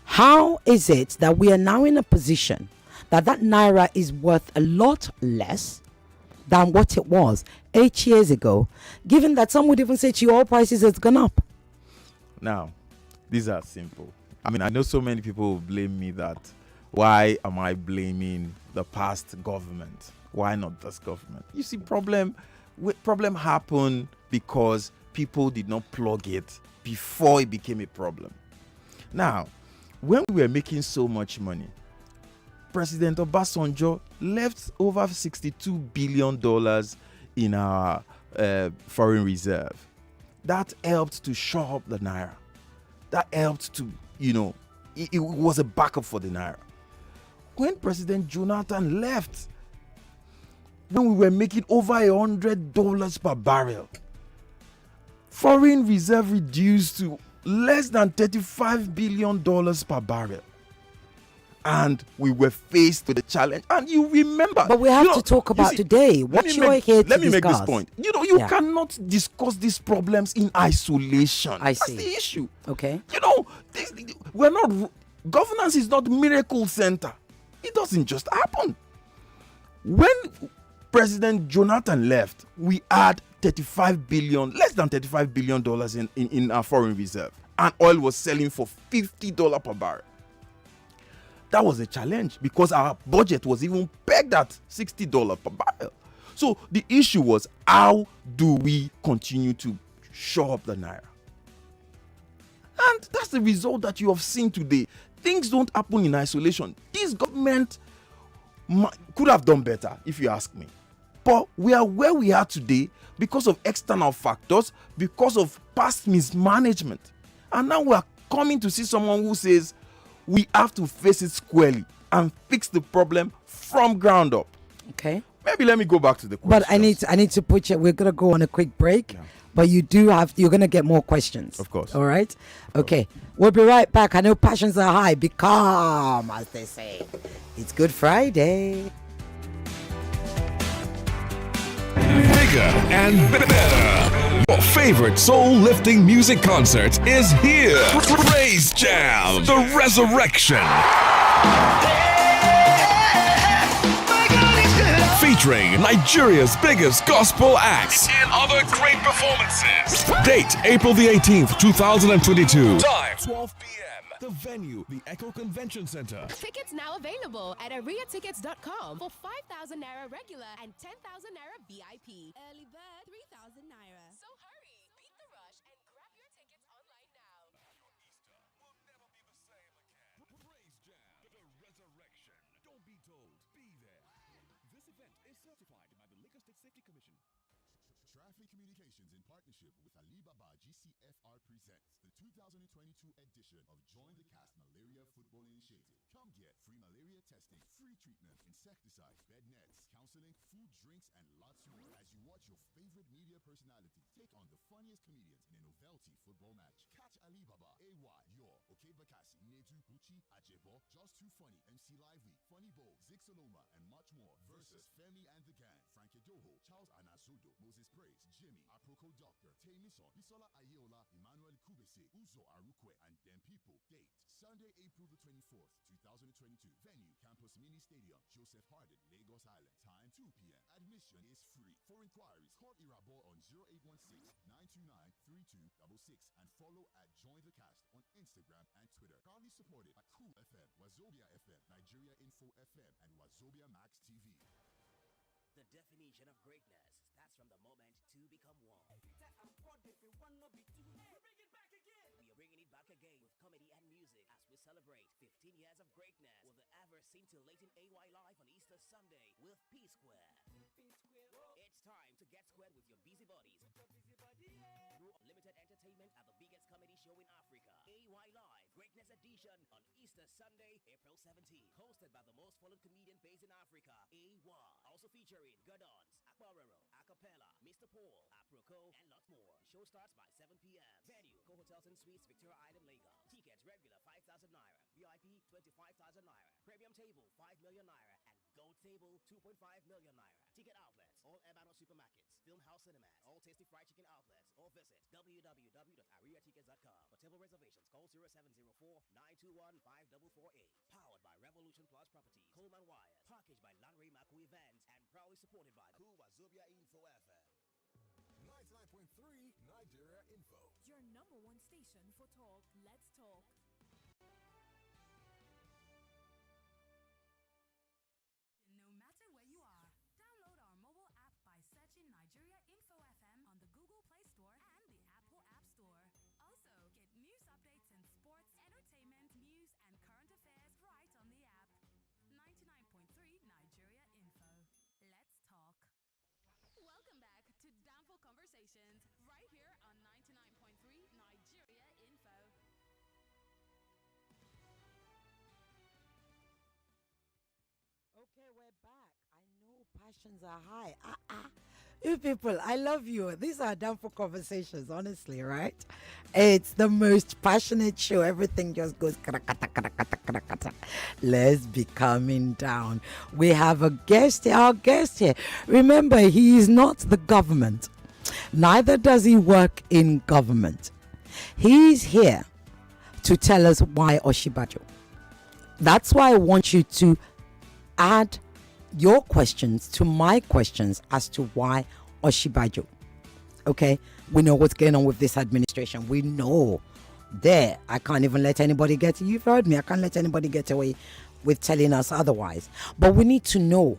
How is it that we are now in a position that Naira is worth a lot less than what it was 8 years ago, given that some would even say to you, oil prices has gone up? Now, these are simple. I mean, I know so many people will blame me that why am I blaming the past government? Why not this government? You see, problem happen because people did not plug it before it became a problem. Now, when we were making so much money, President Obasanjo left over $62 billion in our foreign reserve. That helped to shore up the naira. That helped to, it was a backup for the naira. When President Jonathan left, when we were making over $100 per barrel, foreign reserve reduced to less than $35 billion per barrel. And we were faced with a challenge. And you remember. But we have to talk about today. What you're here to discuss. Let me make this point. You cannot discuss these problems in isolation. I see. That's the issue. Okay. Governance is not miracle center. It doesn't just happen. When President Jonathan left, we had less than $35 billion in our foreign reserve. And oil was selling for $50 per barrel. That was a challenge because our budget was even pegged at $60 per barrel. So the issue was, how do we continue to shore up the naira? And that's the result that you have seen today. Things don't happen in isolation. This government could have done better, if you ask me. But we are where we are today because of external factors, because of past mismanagement. And now we are coming to see someone who says, we have to face it squarely and fix the problem from ground up. Okay. Maybe let me go back to the question. But I need to put you. We're gonna go on a quick break. Yeah. But you're gonna get more questions. Of course. All right. Okay. We'll be right back. I know passions are high. Be calm, as they say. It's Good Friday. Bigger and better. Your favorite soul-lifting music concert is here. Praise Jam, The Resurrection. Featuring Nigeria's biggest gospel acts and other great performances. Date, April the 18th, 2022. Time, 12 p.m. The venue, the Echo Convention Center. Tickets now available at areatickets.com for 5,000 naira regular and 10,000 naira VIP. Early bird, 3,000 naira. So hurry, beat the rush, and grab your tickets online now. Praise Jam, The Resurrection. Don't be told, be there. This event is certified by the Lagos State Safety Commission. Traffic Communications in partnership with Alibaba GCFR presents the 2022 edition of Join the Cast Malaria Football Initiative. Come get free malaria testing, free treatment, insecticides, bed nets, counseling, food, drinks, and lots more as you watch your favorite media personality take on the funniest comedians in a novelty football match. Catch Alibaba, AY, Your, Okay Bakasi, Nedu, Gucci, Ajebo, Just Too Funny, MC Lively, Funny Bo, Zig Saloma, and much more versus Femi and the Gang, Frank Edoho, Charles Anasodo, Moses Praise, Jimmy, Aproko Doctor, Temison, Bisola Ayeola, Emmanuel Kubese, Uzo Arukwe, and them people. Date, Sunday, April the 24th, 2022. Venue, Campus Mini Stadium, Joseph Hardin, Lagos Island. Time, 2 p.m. Admission is free. For inquiries, call Irabo on 0816-929-3266 and follow at Join the Cast on Instagram and Twitter. Proudly supported by Cool FM, Wazobia FM, Nigeria Info FM, and Wazobia Max TV. The definition of greatness starts from the moment two become one. We are bringing it back again with comedy and music as we celebrate 15 years of greatness with the ever-scintillating AY Live on Easter Sunday with P Square. It's time to get squared with your busy bodies. Through unlimited entertainment at the biggest comedy show in Africa, AY Live Greatness Edition on Easter Sunday, April 17th. Hosted by the most followed comedian based in Africa, AY. Also featuring Gordons, Akbarero, Acapella, Mr. Paul, Aproko, and lots more. Show starts by 7 p.m. Venue, Go Hotels and Suites, Victoria Island, Lagos. Tickets regular 5,000 naira, VIP 25,000 naira, premium table 5 million naira, and gold table 2.5 million naira. Ticket outlets, all Ebano supermarkets, Film House Cinemas, all Tasty Fried Chicken outlets, or visit www.areatickets.com. For table reservations, call 0704-921-5448. Powered by Revolution Plus Properties, Coleman Wires, packaged by Lanre Maku Events, and proudly supported by Cool Wazobia Info FM. 99.3 Nigeria Info. Your number one station for talk. Let's talk. No matter where you are, download our mobile app by searching Nigeria Info FM on the Google Play Store and the App conversations right here on 99.3 Nigeria Info. Okay, we're back. I know passions are high. You people, I love you. These are down for conversations, honestly, right? It's the most passionate show. Everything just goes kata, kata, kata, kata, kata, kata. Let's be calming down. We have a guest here. Our guest here. Remember, he is not the government. Neither does he work in government. He's here to tell us why Oshibajo. That's why I want you to add your questions to my questions as to why Oshibajo. Okay, we know what's going on with this administration. We know there. I can't even let anybody get. You've heard me. I can't let anybody get away with telling us otherwise. But we need to know.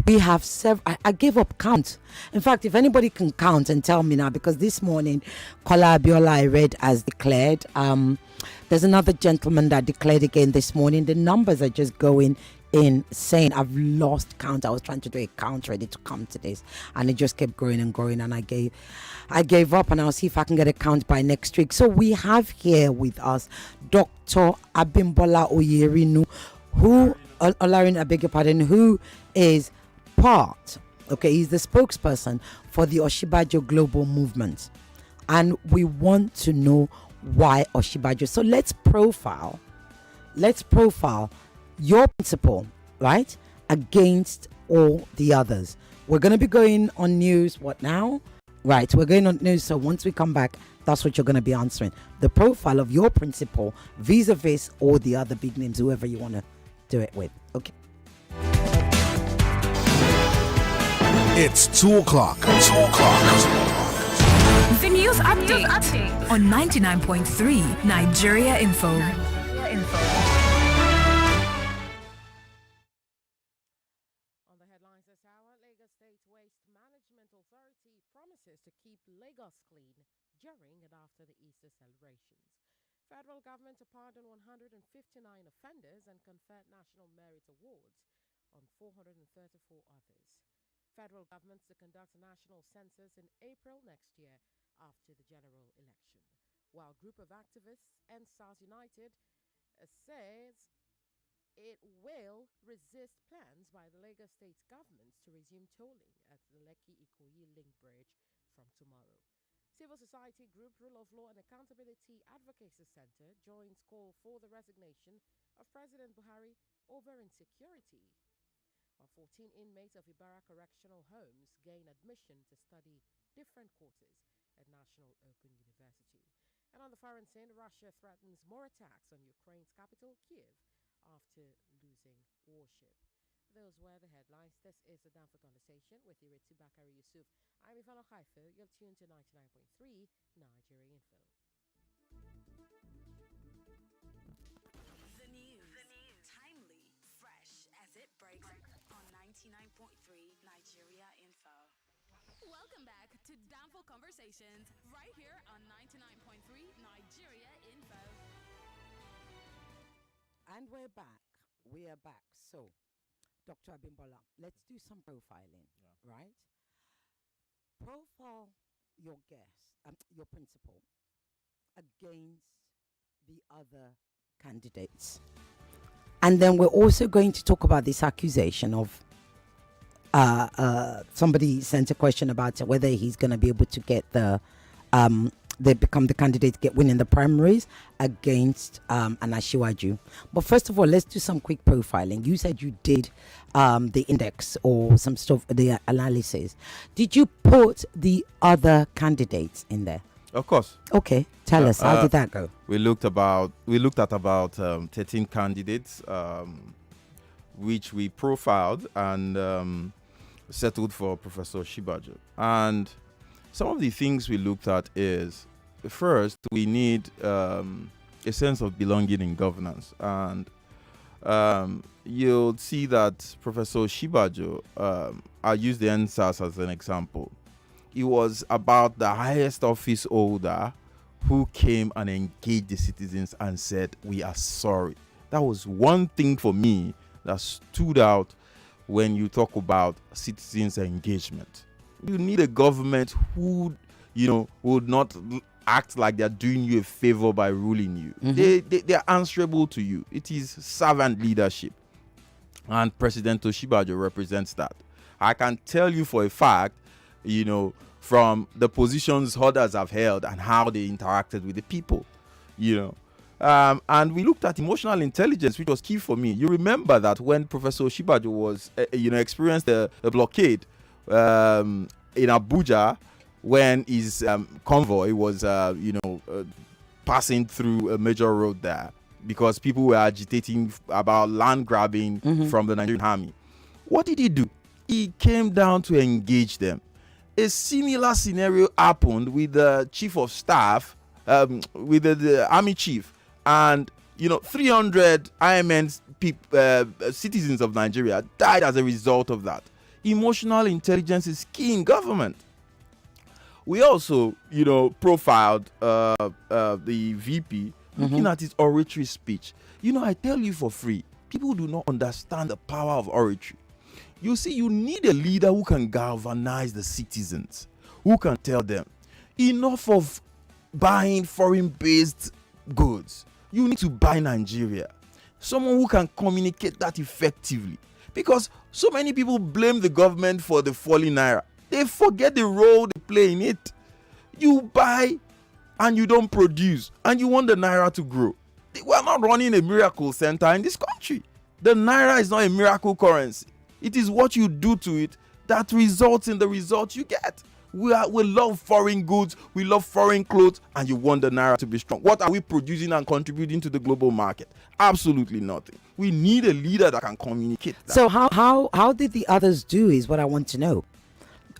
We have several. I gave up count. In fact, if anybody can count and tell me now, because this morning, Kola Abiola I read as declared. There's another gentleman that declared again this morning. The numbers are just going insane. I've lost count. I was trying to do a count ready to come to this, and it just kept growing and growing. And I gave up, and I'll see if I can get a count by next week. So we have here with us Dr. Abimbola Oyerinu, who Olarin, I beg your pardon, who is part. Okay, he's the spokesperson for the Oshibajo Global Movement, and we want to know why Oshibajo. So let's profile your principle, right, against all the others. We're going to be going on news. What now? Right, we're going on news. So once we come back, that's what you're going to be answering. The profile of your principle vis-a-vis all the other big names, whoever you want to do it with. Okay. It's 2 o'clock. 2 o'clock. The news update on 99.3 Nigeria Info. On the headlines this hour, Lagos State Waste Management Authority promises to keep Lagos clean during and after the Easter celebrations. Federal government to pardon 159 offenders and confer National Merit Awards on 434 others. Federal government to conduct a national census in April next year after the general election. While group of activists, NSAS United, says it will resist plans by the Lagos State government to resume tolling at the Lekki-Ikoyi Link Bridge from tomorrow. Civil society group Rule of Law and Accountability Advocacy Center joins call for the resignation of President Buhari over insecurity. While 14 inmates of Ibarra Correctional Homes gain admission to study different courses at National Open University. And on the foreign scene, Russia threatens more attacks on Ukraine's capital, Kiev, after losing warship. Those were the headlines. This is the Down for Conversation with Ireti Bakare-Yusuf. I'm Ivana Haifo. You're tuned to 99.3 Nigeria Info. The news. Timely, fresh as it breaks on 99.3 Nigeria Info. Welcome back to Downfall Conversations right here on 99.3 Nigeria Info. And we're back. We are back. So, Dr. Abimbola, let's do some profiling, right? Profile your guest, your principal, against the other candidates. And then we're also going to talk about this accusation of somebody sent a question about whether he's going to be able to get they become the candidate, winning the primaries against an Ashiwaju. But first of all, let's do some quick profiling. You said you did the index or some stuff, the analysis. Did you put the other candidates in there? Of course. Okay, tell us, how did that go? We looked at about 13 candidates, which we profiled and settled for Professor Oshibajo. And some of the things we looked at is, first, we need a sense of belonging in governance. And you'll see that Professor Oshibajo, I'll use the NSAS as an example. It was about the highest office holder who came and engaged the citizens and said, "We are sorry." That was one thing for me that stood out when you talk about citizens' engagement. You need a government who, would not act like they're doing you a favor by ruling you. They are answerable to you. It is servant leadership. And President Oshibajo represents that. I can tell you for a fact, from the positions others have held and how they interacted with the people, and we looked at emotional intelligence, which was key for me. You remember that when Professor Oshibajo was, experienced the blockade in Abuja, when his convoy was, passing through a major road there because people were agitating about land grabbing from the Nigerian army. What did he do? He came down to engage them. A similar scenario happened with the chief of staff, with the army chief, and 300 IMN citizens of Nigeria died as a result of that. Emotional intelligence is key in government. We also, profiled the VP, looking at his oratory speech. I tell you for free, people do not understand the power of oratory. You see, you need a leader who can galvanize the citizens, who can tell them, enough of buying foreign-based goods. You need to buy Nigeria. Someone who can communicate that effectively. Because so many people blame the government for the falling naira. They forget the role they play in it. You buy and you don't produce, and you want the naira to grow. We're not running a miracle center in this country. The naira is not a miracle currency. It is what you do to it that results in the results you get. We love foreign goods, we love foreign clothes, and you want the naira to be strong. What are we producing and contributing to the global market? Absolutely nothing. We need a leader that can communicate that. So how did the others do is what I want to know.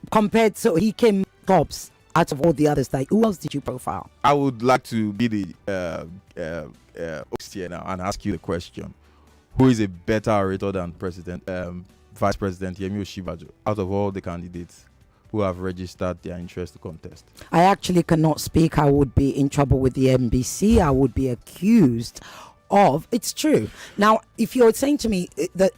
Compared, so he came tops out of all the others. Like, who else did you profile? I would like to be the host here now and ask you the question: who is a better orator than Vice President Yemi Osinbajo out of all the candidates who have registered their interest to contest? I actually cannot speak. I would be in trouble with the NBC. I would be accused of. It's true. Now, if you're saying to me,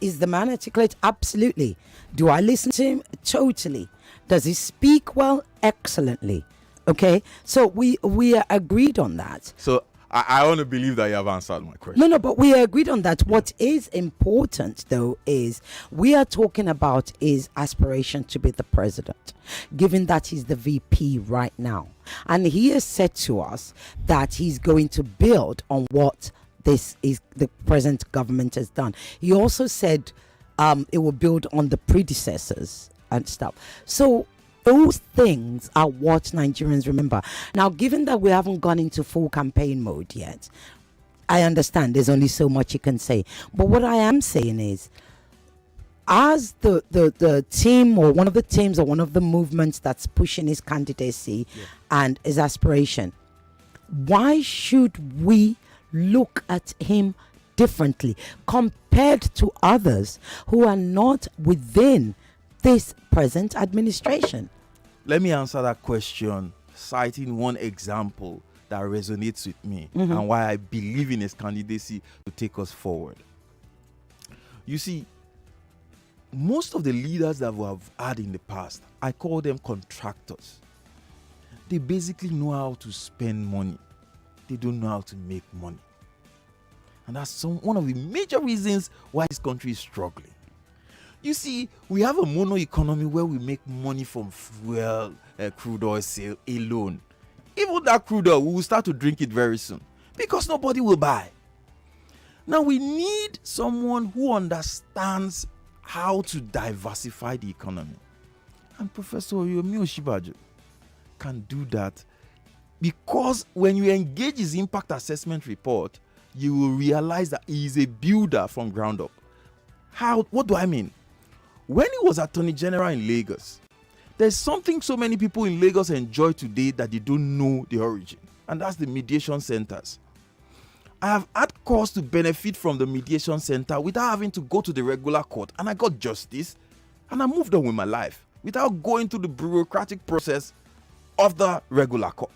is the man articulate? Absolutely. Do I listen to him? Totally. Does he speak well? Excellently. Okay, so we are agreed on that. So I want to believe that you have answered my question. No, but we are agreed on that. What is important, though, is we are talking about his aspiration to be the president, given that he's the VP right now. And he has said to us that he's going to build on what this is the present government has done. He also said it will build on the predecessors and stuff. So those things are what Nigerians remember. Now, given that we haven't gone into full campaign mode yet, I understand there's only so much you can say. But what I am saying is, as the team or one of the teams or one of the movements that's pushing his candidacy and his aspiration, why should we look at him differently compared to others who are not within this present administration? Let me answer that question citing one example that resonates with me and why I believe in his candidacy to take us forward. You see, most of the leaders that we have had in the past, I call them contractors. They basically know how to spend money. They don't know how to make money. And that's one of the major reasons why this country is struggling. You see, we have a mono economy where we make money from fuel, crude oil sale alone. Even that crude oil, we will start to drink it very soon because nobody will buy. Now we need someone who understands how to diversify the economy. And Professor Yemi Osinbajo can do that because when you engage his impact assessment report, you will realize that he is a builder from ground up. What do I mean? When he was Attorney General in Lagos, there's something so many people in Lagos enjoy today that they don't know the origin, and that's the mediation centers. I have had cause to benefit from the mediation center without having to go to the regular court, and I got justice, and I moved on with my life without going through the bureaucratic process of the regular court.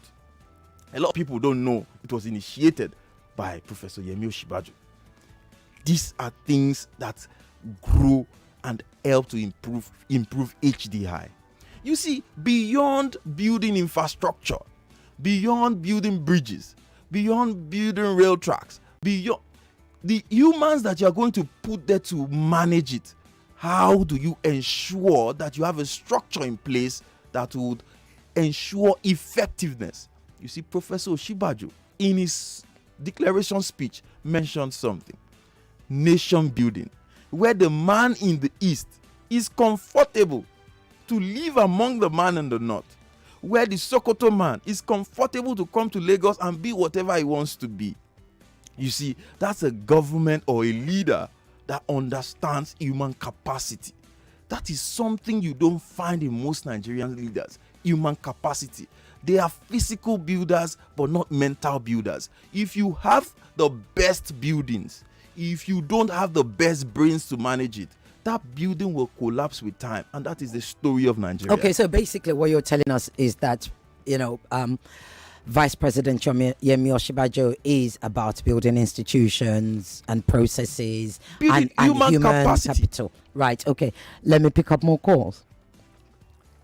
A lot of people don't know it was initiated by Professor Yemi Osinbajo. These are things that grow and help to improve HDI. You see, beyond building infrastructure, beyond building bridges, beyond building rail tracks, beyond the humans that you are going to put there to manage it, how do you ensure that you have a structure in place that would ensure effectiveness? You see, Professor Oshibajo, in his declaration speech, mentioned something: nation building, where the man in the east is comfortable to live among the man in the north, where the Sokoto man is comfortable to come to Lagos and be whatever he wants to be. You see, that's a government or a leader that understands human capacity. That is something you don't find in most Nigerian leaders. Human capacity. They are physical builders, but not mental builders. If you have the best buildings, if you don't have the best brains to manage it, that building will collapse with time. And that is the story of Nigeria. Okay, so basically what you're telling us is that, Vice President Yemi Oshibajo is about building institutions and processes and human capital. Right, okay. Let me pick up more calls.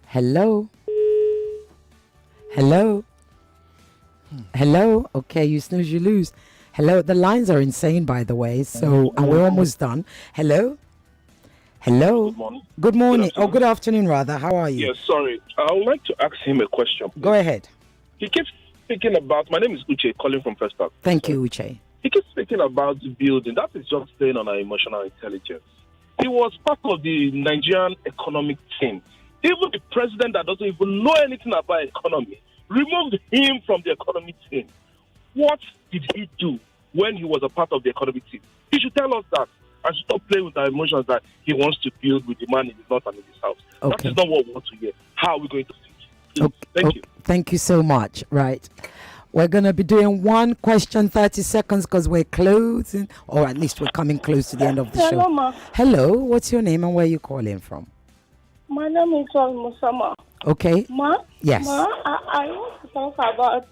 Hello? Hello? Hello? Okay, you snooze, you lose. Hello? The lines are insane, by the way, so and we're almost done. Hello? Hello? Good morning. Good morning. Good afternoon, rather. How are you? Yes, sorry. I would like to ask him a question. Go ahead. He keeps speaking about, my name is Uche, calling from First Park. Thank you, Uche. He keeps speaking about the building. That is just playing on our emotional intelligence. He was part of the Nigerian economic team. Even the president that doesn't even know anything about economy removed him from the economic team. What did he do when he was a part of the economic team? He should tell us that and stop playing with our emotions that he wants to build with the man in his north and in his south. Okay. That is not what we want to hear. How are we going to see it? Thank you. Thank you so much. Right. We're going to be doing one question, 30 seconds, because we're closing, or at least we're coming close to the end of the show. Ma. Hello, what's your name and where are you calling from? My name is Musama. Okay. Ma? Yes. Ma, I want to talk about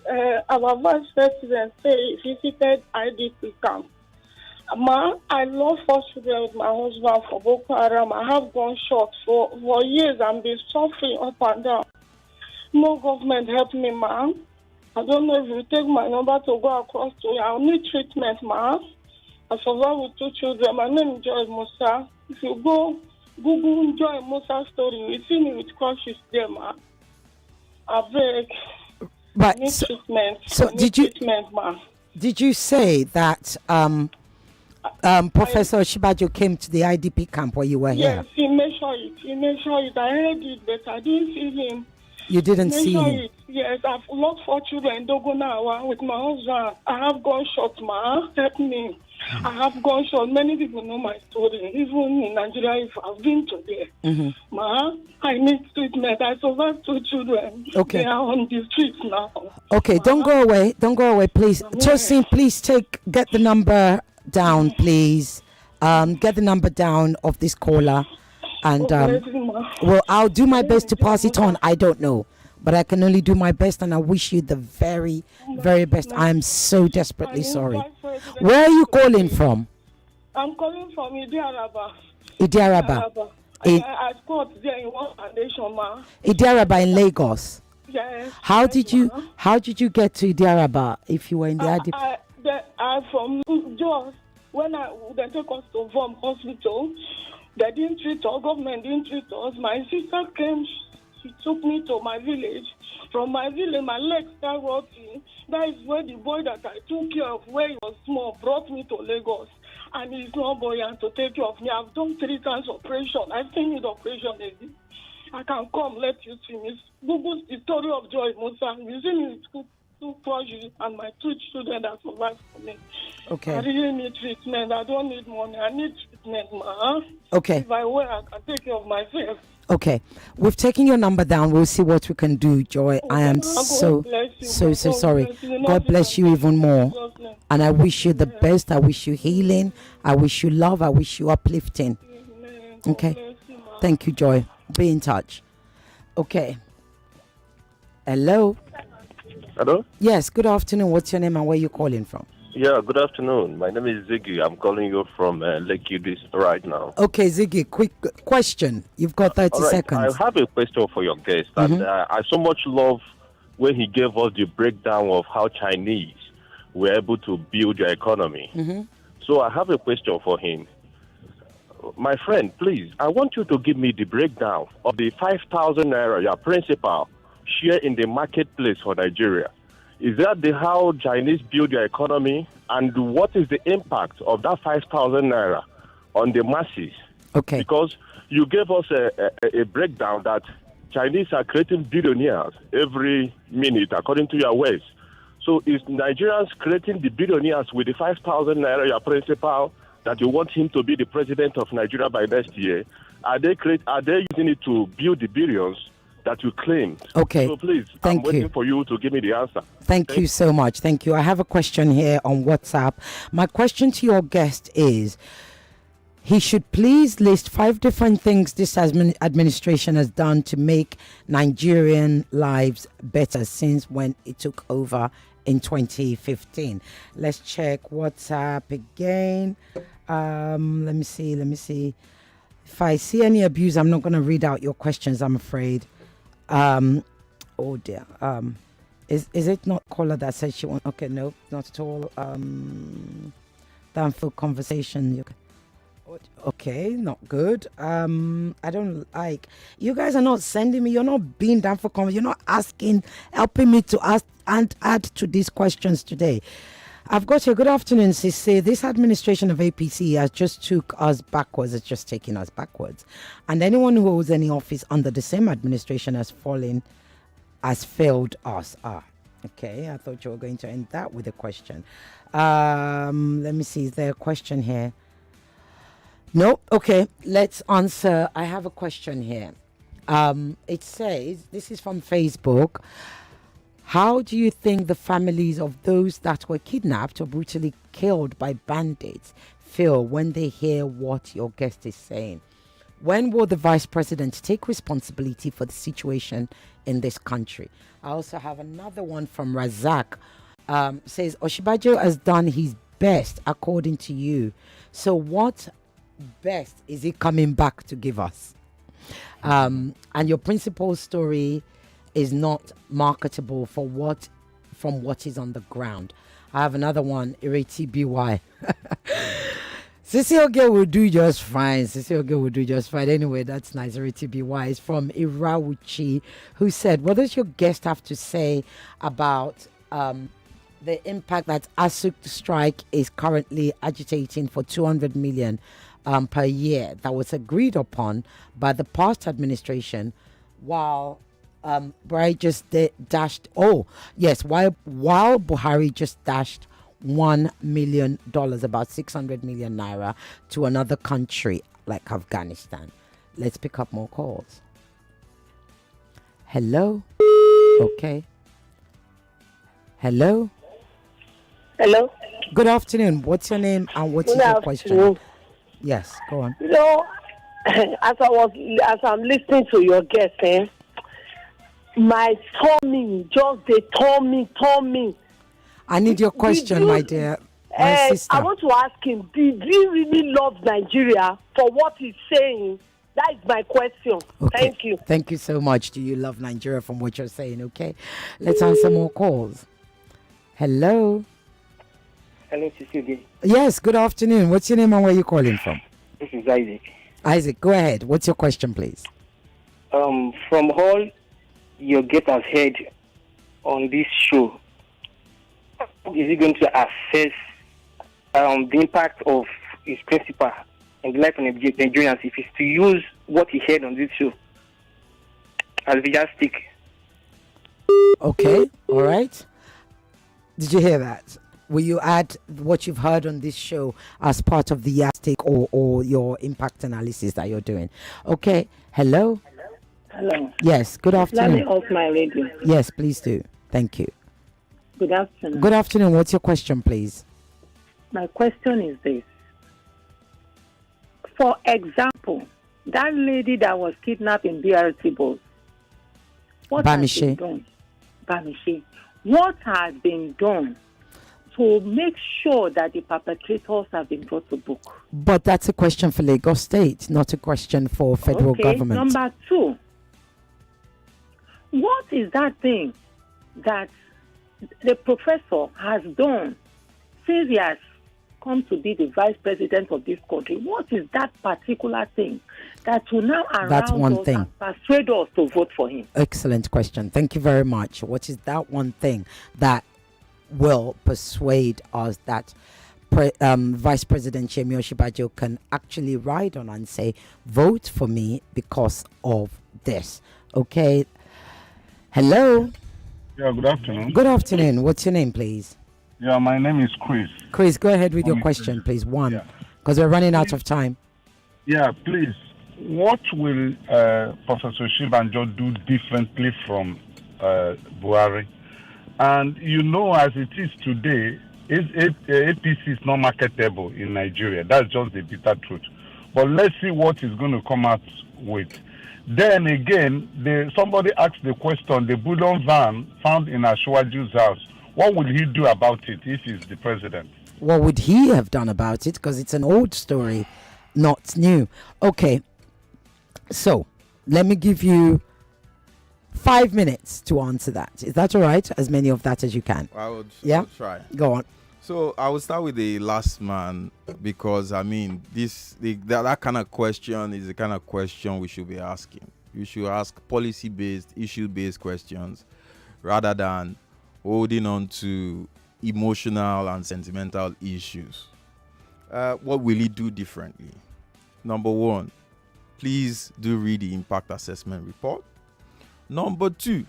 our vice president visited IDP camp. Ma, I lost 4 children with my husband for Boko Haram. I have gone short for years and been suffering up and down. No government help me, ma. I don't know if you take my number to go across to you. I'll need treatment, ma. I survived with 2 children. My name is Joy Musa. If you go Google Joy Musa story, you see me with crushes there, ma. I beg. Right. I need treatment. So I need did you treatment, ma. Did you say that Professor Oshibajo came to the IDP camp where you were here? Yes, he measured it. He measured it. I heard it, but I didn't see him. You didn't see Measure him? it. Yes, I've lost 4 children in Dogonawa with my husband. I have gunshot, ma. Help me. I have gunshot. Many people know my story. Even in Nigeria, if I've been to there. Ma, I need treatment. I survived 2 children. Okay. They are on the streets now. Okay, don't go away. Don't go away, please. Tosin, please get the number down, please. Get the number down of this caller. And well, I'll do my best to pass it on. I don't know, but I can only do my best, and I wish you the very, very best. I'm so desperately sorry. Where are you calling from? I'm calling from Idiaraba. Idiaraba. I taught there in one foundation, ma. Idiaraba in Lagos. Yes. How did you get to Idiaraba if you were in the IDP? I'm from Jos. When they took us to VOM hospital, they didn't treat us, government didn't treat us. My sister came, she took me to my village. From my village, my legs started rotting. That is where the boy that I took care of, where he was small, brought me to Lagos. And he's not buoyant to take care of me. I've done 3 times operation. I still need operation again. I can come, let you see me. Google the story of Joy Musa. You see me with 2 crushes and my 2 children that survived for me. Okay. I really need treatment. I don't need money. I need treatment, ma. Okay. If I were, I can take care of myself. Okay, we've taken your number down. We'll see what we can do, Joy. I am so sorry. God bless you even more. And I wish you the best. I wish you healing. I wish you love. I wish you uplifting. Okay. Thank you, Joy. Be in touch. Okay. Hello. Hello? Yes, good afternoon. What's your name and where are you calling from? Yeah, good afternoon. My name is Ziggy. I'm calling you from Lake Udis right now. Okay, Ziggy, quick question. You've got 30 All right, seconds. I have a question for your guest. And I so much love when he gave us the breakdown of how Chinese were able to build their economy. So I have a question for him. My friend, please, I want you to give me the breakdown of the 5,000 naira, your principal, share in the marketplace for Nigeria. Is that how Chinese build their economy? And what is the impact of that 5,000 naira on the masses? Okay. Because you gave us a breakdown that Chinese are creating billionaires every minute, according to your words. So is Nigerians creating the billionaires with the 5,000 naira, your principal, that you want him to be the president of Nigeria by next year? Are they using it to build the billions that you claimed? Okay. So please, Thank I'm waiting you. for you to give me the answer. Thank you so much. Thank you. I have a question here on WhatsApp. My question to your guest is, he should please list 5 different things this administration has done to make Nigerian lives better since when it took over in 2015. Let's check WhatsApp again. Let me see. If I see any abuse, I'm not going to read out your questions, I'm afraid. Oh dear. Is it not caller that said she want? Okay, no, not at all. Downfield conversation. Okay, not good. I don't like. You guys are not sending me. You're not being down for conversation. You're not asking, helping me to ask and add to these questions today. I've got a good afternoon, Sissy. This administration of APC has just took us backwards. It's just taking us backwards. And anyone who holds any office under the same administration has failed us. Okay. I thought you were going to end that with a question. Let me see. Is there a question here? No. Okay. Let's answer. I have a question here. It says, this is from Facebook. How do you think the families of those that were kidnapped or brutally killed by bandits feel when they hear what your guest is saying? When will the vice president take responsibility for the situation in this country? I also have another one from Razak. Says, Oshibajo has done his best according to you. So what best is he coming back to give us? And your principal story is not marketable from what is on the ground. I have another one, Ireti BY. Sissy Oge will do just fine. Anyway, that's nice. Ireti BY is from Irawuchi, who said, what does your guest have to say about the impact that ASUC strike is currently agitating for 200 million per year that was agreed upon by the past administration, while Buhari just dashed. Oh, yes. While Buhari just dashed $1 million, about 600 million naira, to another country like Afghanistan. Let's pick up more calls. Hello. Okay. Hello. Hello. Good afternoon. What's your name and what is your question? Yes, go on. You know, as I'm listening to your guest, my tummy they turn me. I need your question, my dear. My sister. I want to ask him, did he really love Nigeria for what he's saying? That is my question. Okay. Thank you. Thank you so much. Do you love Nigeria from what you're saying? Okay. Let's answer more calls. Hello. Hello, Cecilia. Yes, good afternoon. What's your name and where are you calling from? This is Isaac. Isaac, go ahead. What's your question, please? From all your guest has heard on this show, how is he going to assess the impact of his principal in the life of Nigerians if he's to use what he heard on this show as the yardstick? Okay, all right. Did you hear that? Will you add what you've heard on this show as part of the yardstick or your impact analysis that you're doing? Okay, hello? Hello. Yes, good afternoon. Let me off my radio. Yes, please do. Thank you. Good afternoon. Good afternoon. What's your question, please? My question is this. For example, that lady that was kidnapped in BRT bus, what has been done? Bamishi. What has been done to make sure that the perpetrators have been brought to book. But that's a question for Lagos State, not a question for federal government. Number two, what is that thing that the professor has done since he has come to be the vice president of this country? What is that particular thing that will now That's arouse one us thing. and persuade us to vote for him? Excellent question. Thank you very much. What is that one thing that will persuade us that Vice President Yemi Osinbajo can actually ride on and say, vote for me because of this? Okay. Hello. Yeah, good afternoon. Good afternoon. What's your name, please? Yeah, my name is Chris. Chris, go ahead with your question, please. One, because we're running out of time. Yeah, please. What will Professor Shibanjo do differently from Buhari? And as it is today, APC is not marketable in Nigeria. That's just the bitter truth. But let's see what is going to come out with. Then again, somebody asked the question, the bullion van found in Ashwaju's house, what will he do about it if he's the president? What would he have done about it? Because it's an old story, not new. Okay, so let me give you 5 minutes to answer that. Is that all right? As many of that as you can. I would try. Go on. So I will start with the last man because that kind of question is the kind of question we should be asking. You should ask policy-based, issue-based questions rather than holding on to emotional and sentimental issues. What will he do differently? Number one, please do read the impact assessment report. Number two,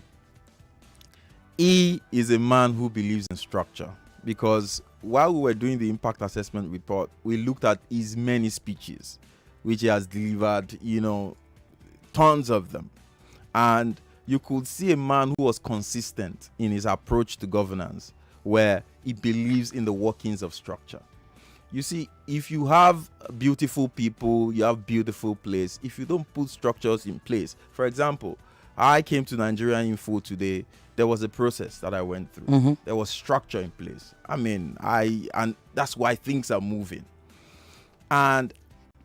he is a man who believes in structure, because while we were doing the impact assessment report, we looked at his many speeches, which he has delivered, tons of them. And you could see a man who was consistent in his approach to governance, where he believes in the workings of structure. You see, if you have beautiful people, you have beautiful place. If you don't put structures in place, for example, I came to Nigeria Info today. There was a process that I went through. Mm-hmm. There was structure in place. And that's why things are moving. And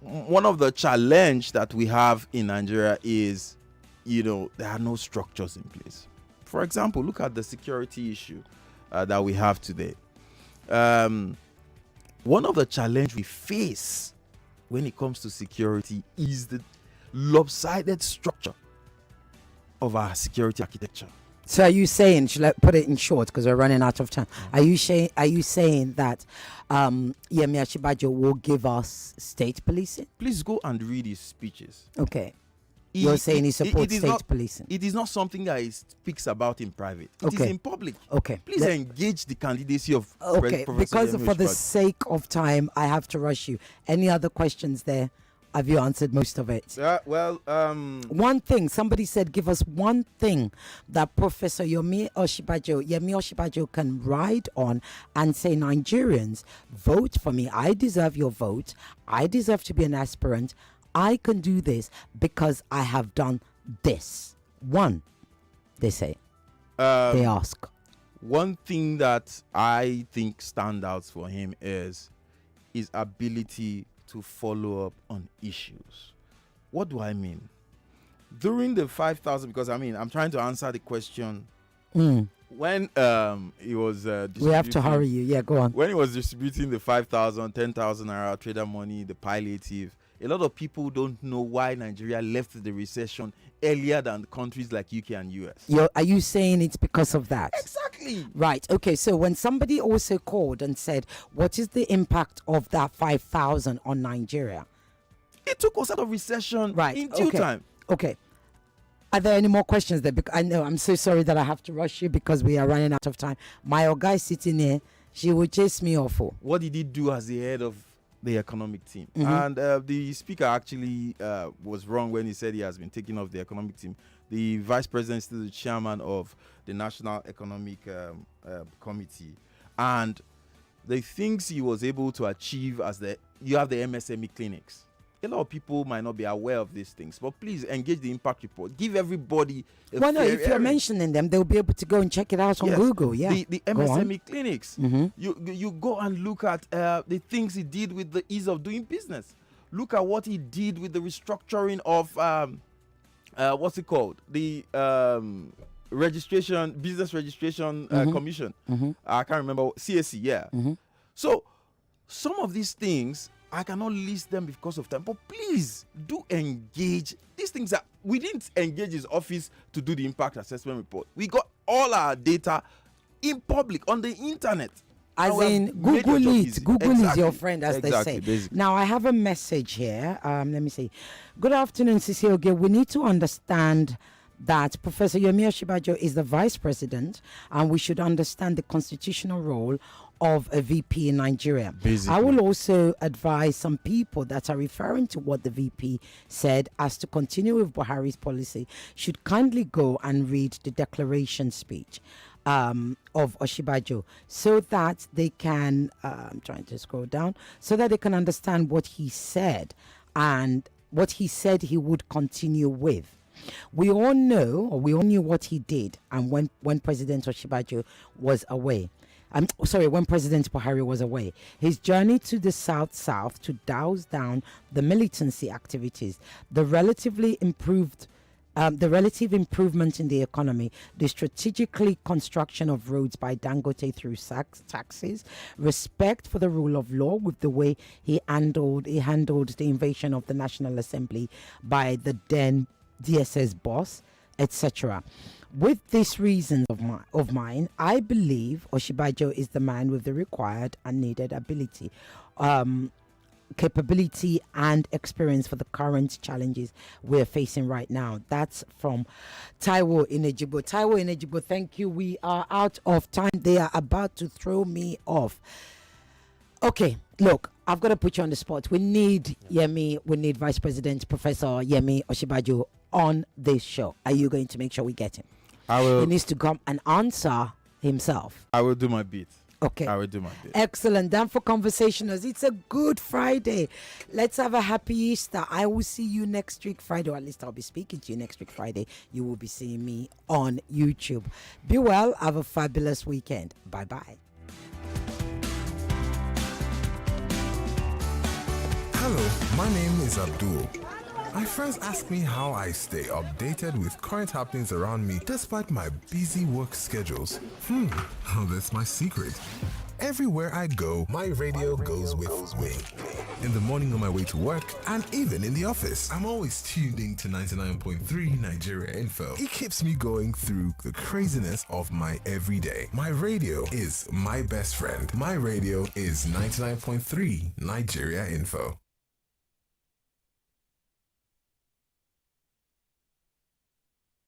one of the challenge that we have in Nigeria is, there are no structures in place. For example, look at the security issue that we have today. One of the challenges we face when it comes to security is the lopsided structure of our security architecture. So are you saying, should I put it in short because we're running out of time? Are you saying that Yemi Osinbajo will give us state policing? Please go and read his speeches. Okay. You're saying he supports state policing. It is not something that he speaks about in private. It is in public. Okay. Please engage the candidacy of Okay, Professor because Yemi for the Osinbajo. sake of time, I have to rush you. Any other questions there? Have you answered most of it? One thing, somebody said, give us one thing that Professor Yemi Osinbajo can ride on and say, Nigerians, vote for me. I deserve your vote. I deserve to be an aspirant. I can do this because I have done this. One, they say. They ask. One thing that I think stands out for him is his ability to follow up on issues. What do I mean? During the 5,000, because I'm trying to answer the question. When he was we have to hurry you. Yeah, go on. When he was distributing the 5,000, 10,000 naira trader money, the palliative, a lot of people don't know why Nigeria left the recession earlier than countries like UK and US. Are you saying it's because of that? Exactly. Right. Okay. So when somebody also called and said, what is the impact of that 5,000 on Nigeria? It took us out of recession in due time. Okay. Are there any more questions there? Because I know I'm so sorry that I have to rush you because we are running out of time. My guy sitting here, she will chase me off. What did he do as the head of the economic team? Mm-hmm. And the speaker actually was wrong when he said he has been taken off the economic team. The vice president is still the chairman of the National Economic Committee. And the things he was able to achieve you have the MSME clinics. a lot of people might not be aware of these things, but please engage the impact report. Give everybody a Well, no, fair if you're hearing. mentioning them, they'll be able to go and check it out on Yes, Google. Yeah. The Go on. MSME clinics. Mhm. You go and look at the things he did with the ease of doing business. Look at what he did with the restructuring of what's it called? The business registration commission. I can't remember, CSC. Yeah. So some of these things I cannot list them because of time, but please do engage. These things are, we didn't engage his office to do the impact assessment report. We got all our data in public on the internet. As And we have in, made Google your job it. easy. Google is Exactly. your friend, as Exactly, they say. basically. Now, I have a message here. Let me see. Good afternoon, Cecile. We need to understand that Professor Yemi Osinbajo is the vice president, and we should understand the constitutional role of a VP in Nigeria. Basically. I will also advise some people that are referring to what the VP said as to continue with Buhari's policy should kindly go and read the declaration speech of Osinbajo, so that they can, I'm trying to scroll down, so that they can understand what he said and what he said he would continue with. We all know, or we all knew what he did, and when President Osinbajo was away. When President Buhari was away, his journey to the South to douse down the militancy activities, the relative improvement in the economy, the strategically construction of roads by Dangote through taxes, respect for the rule of law with the way he handled the invasion of the National Assembly by the then DSS boss, etc. With these reasons of mine, I believe Osinbajo is the man with the required and needed ability, capability and experience for the current challenges we're facing right now. That's from Taiwo Inejibo. Taiwo Inejibo, thank you. We are out of time. They are about to throw me off. Okay, look, I've got to put you on the spot. We need Vice President Professor Yemi Osinbajo on this show. Are you going to make sure we get him? I will. He needs to come and answer himself. I will do my bit. Okay. I will do my bit. Excellent. Done for Conversationers. It's a good Friday. Let's have a happy Easter. I will see you next week Friday, or at least I'll be speaking to you next week Friday. You will be seeing me on YouTube. Be well. Have a fabulous weekend. Bye-bye. Hello, my name is Abdul. My friends ask me how I stay updated with current happenings around me despite my busy work schedules. Oh, that's my secret. Everywhere I go, my radio goes with me. In the morning on my way to work, and even in the office, I'm always tuned in to 99.3 Nigeria Info. It keeps me going through the craziness of my everyday. My radio is my best friend. My radio is 99.3 Nigeria Info.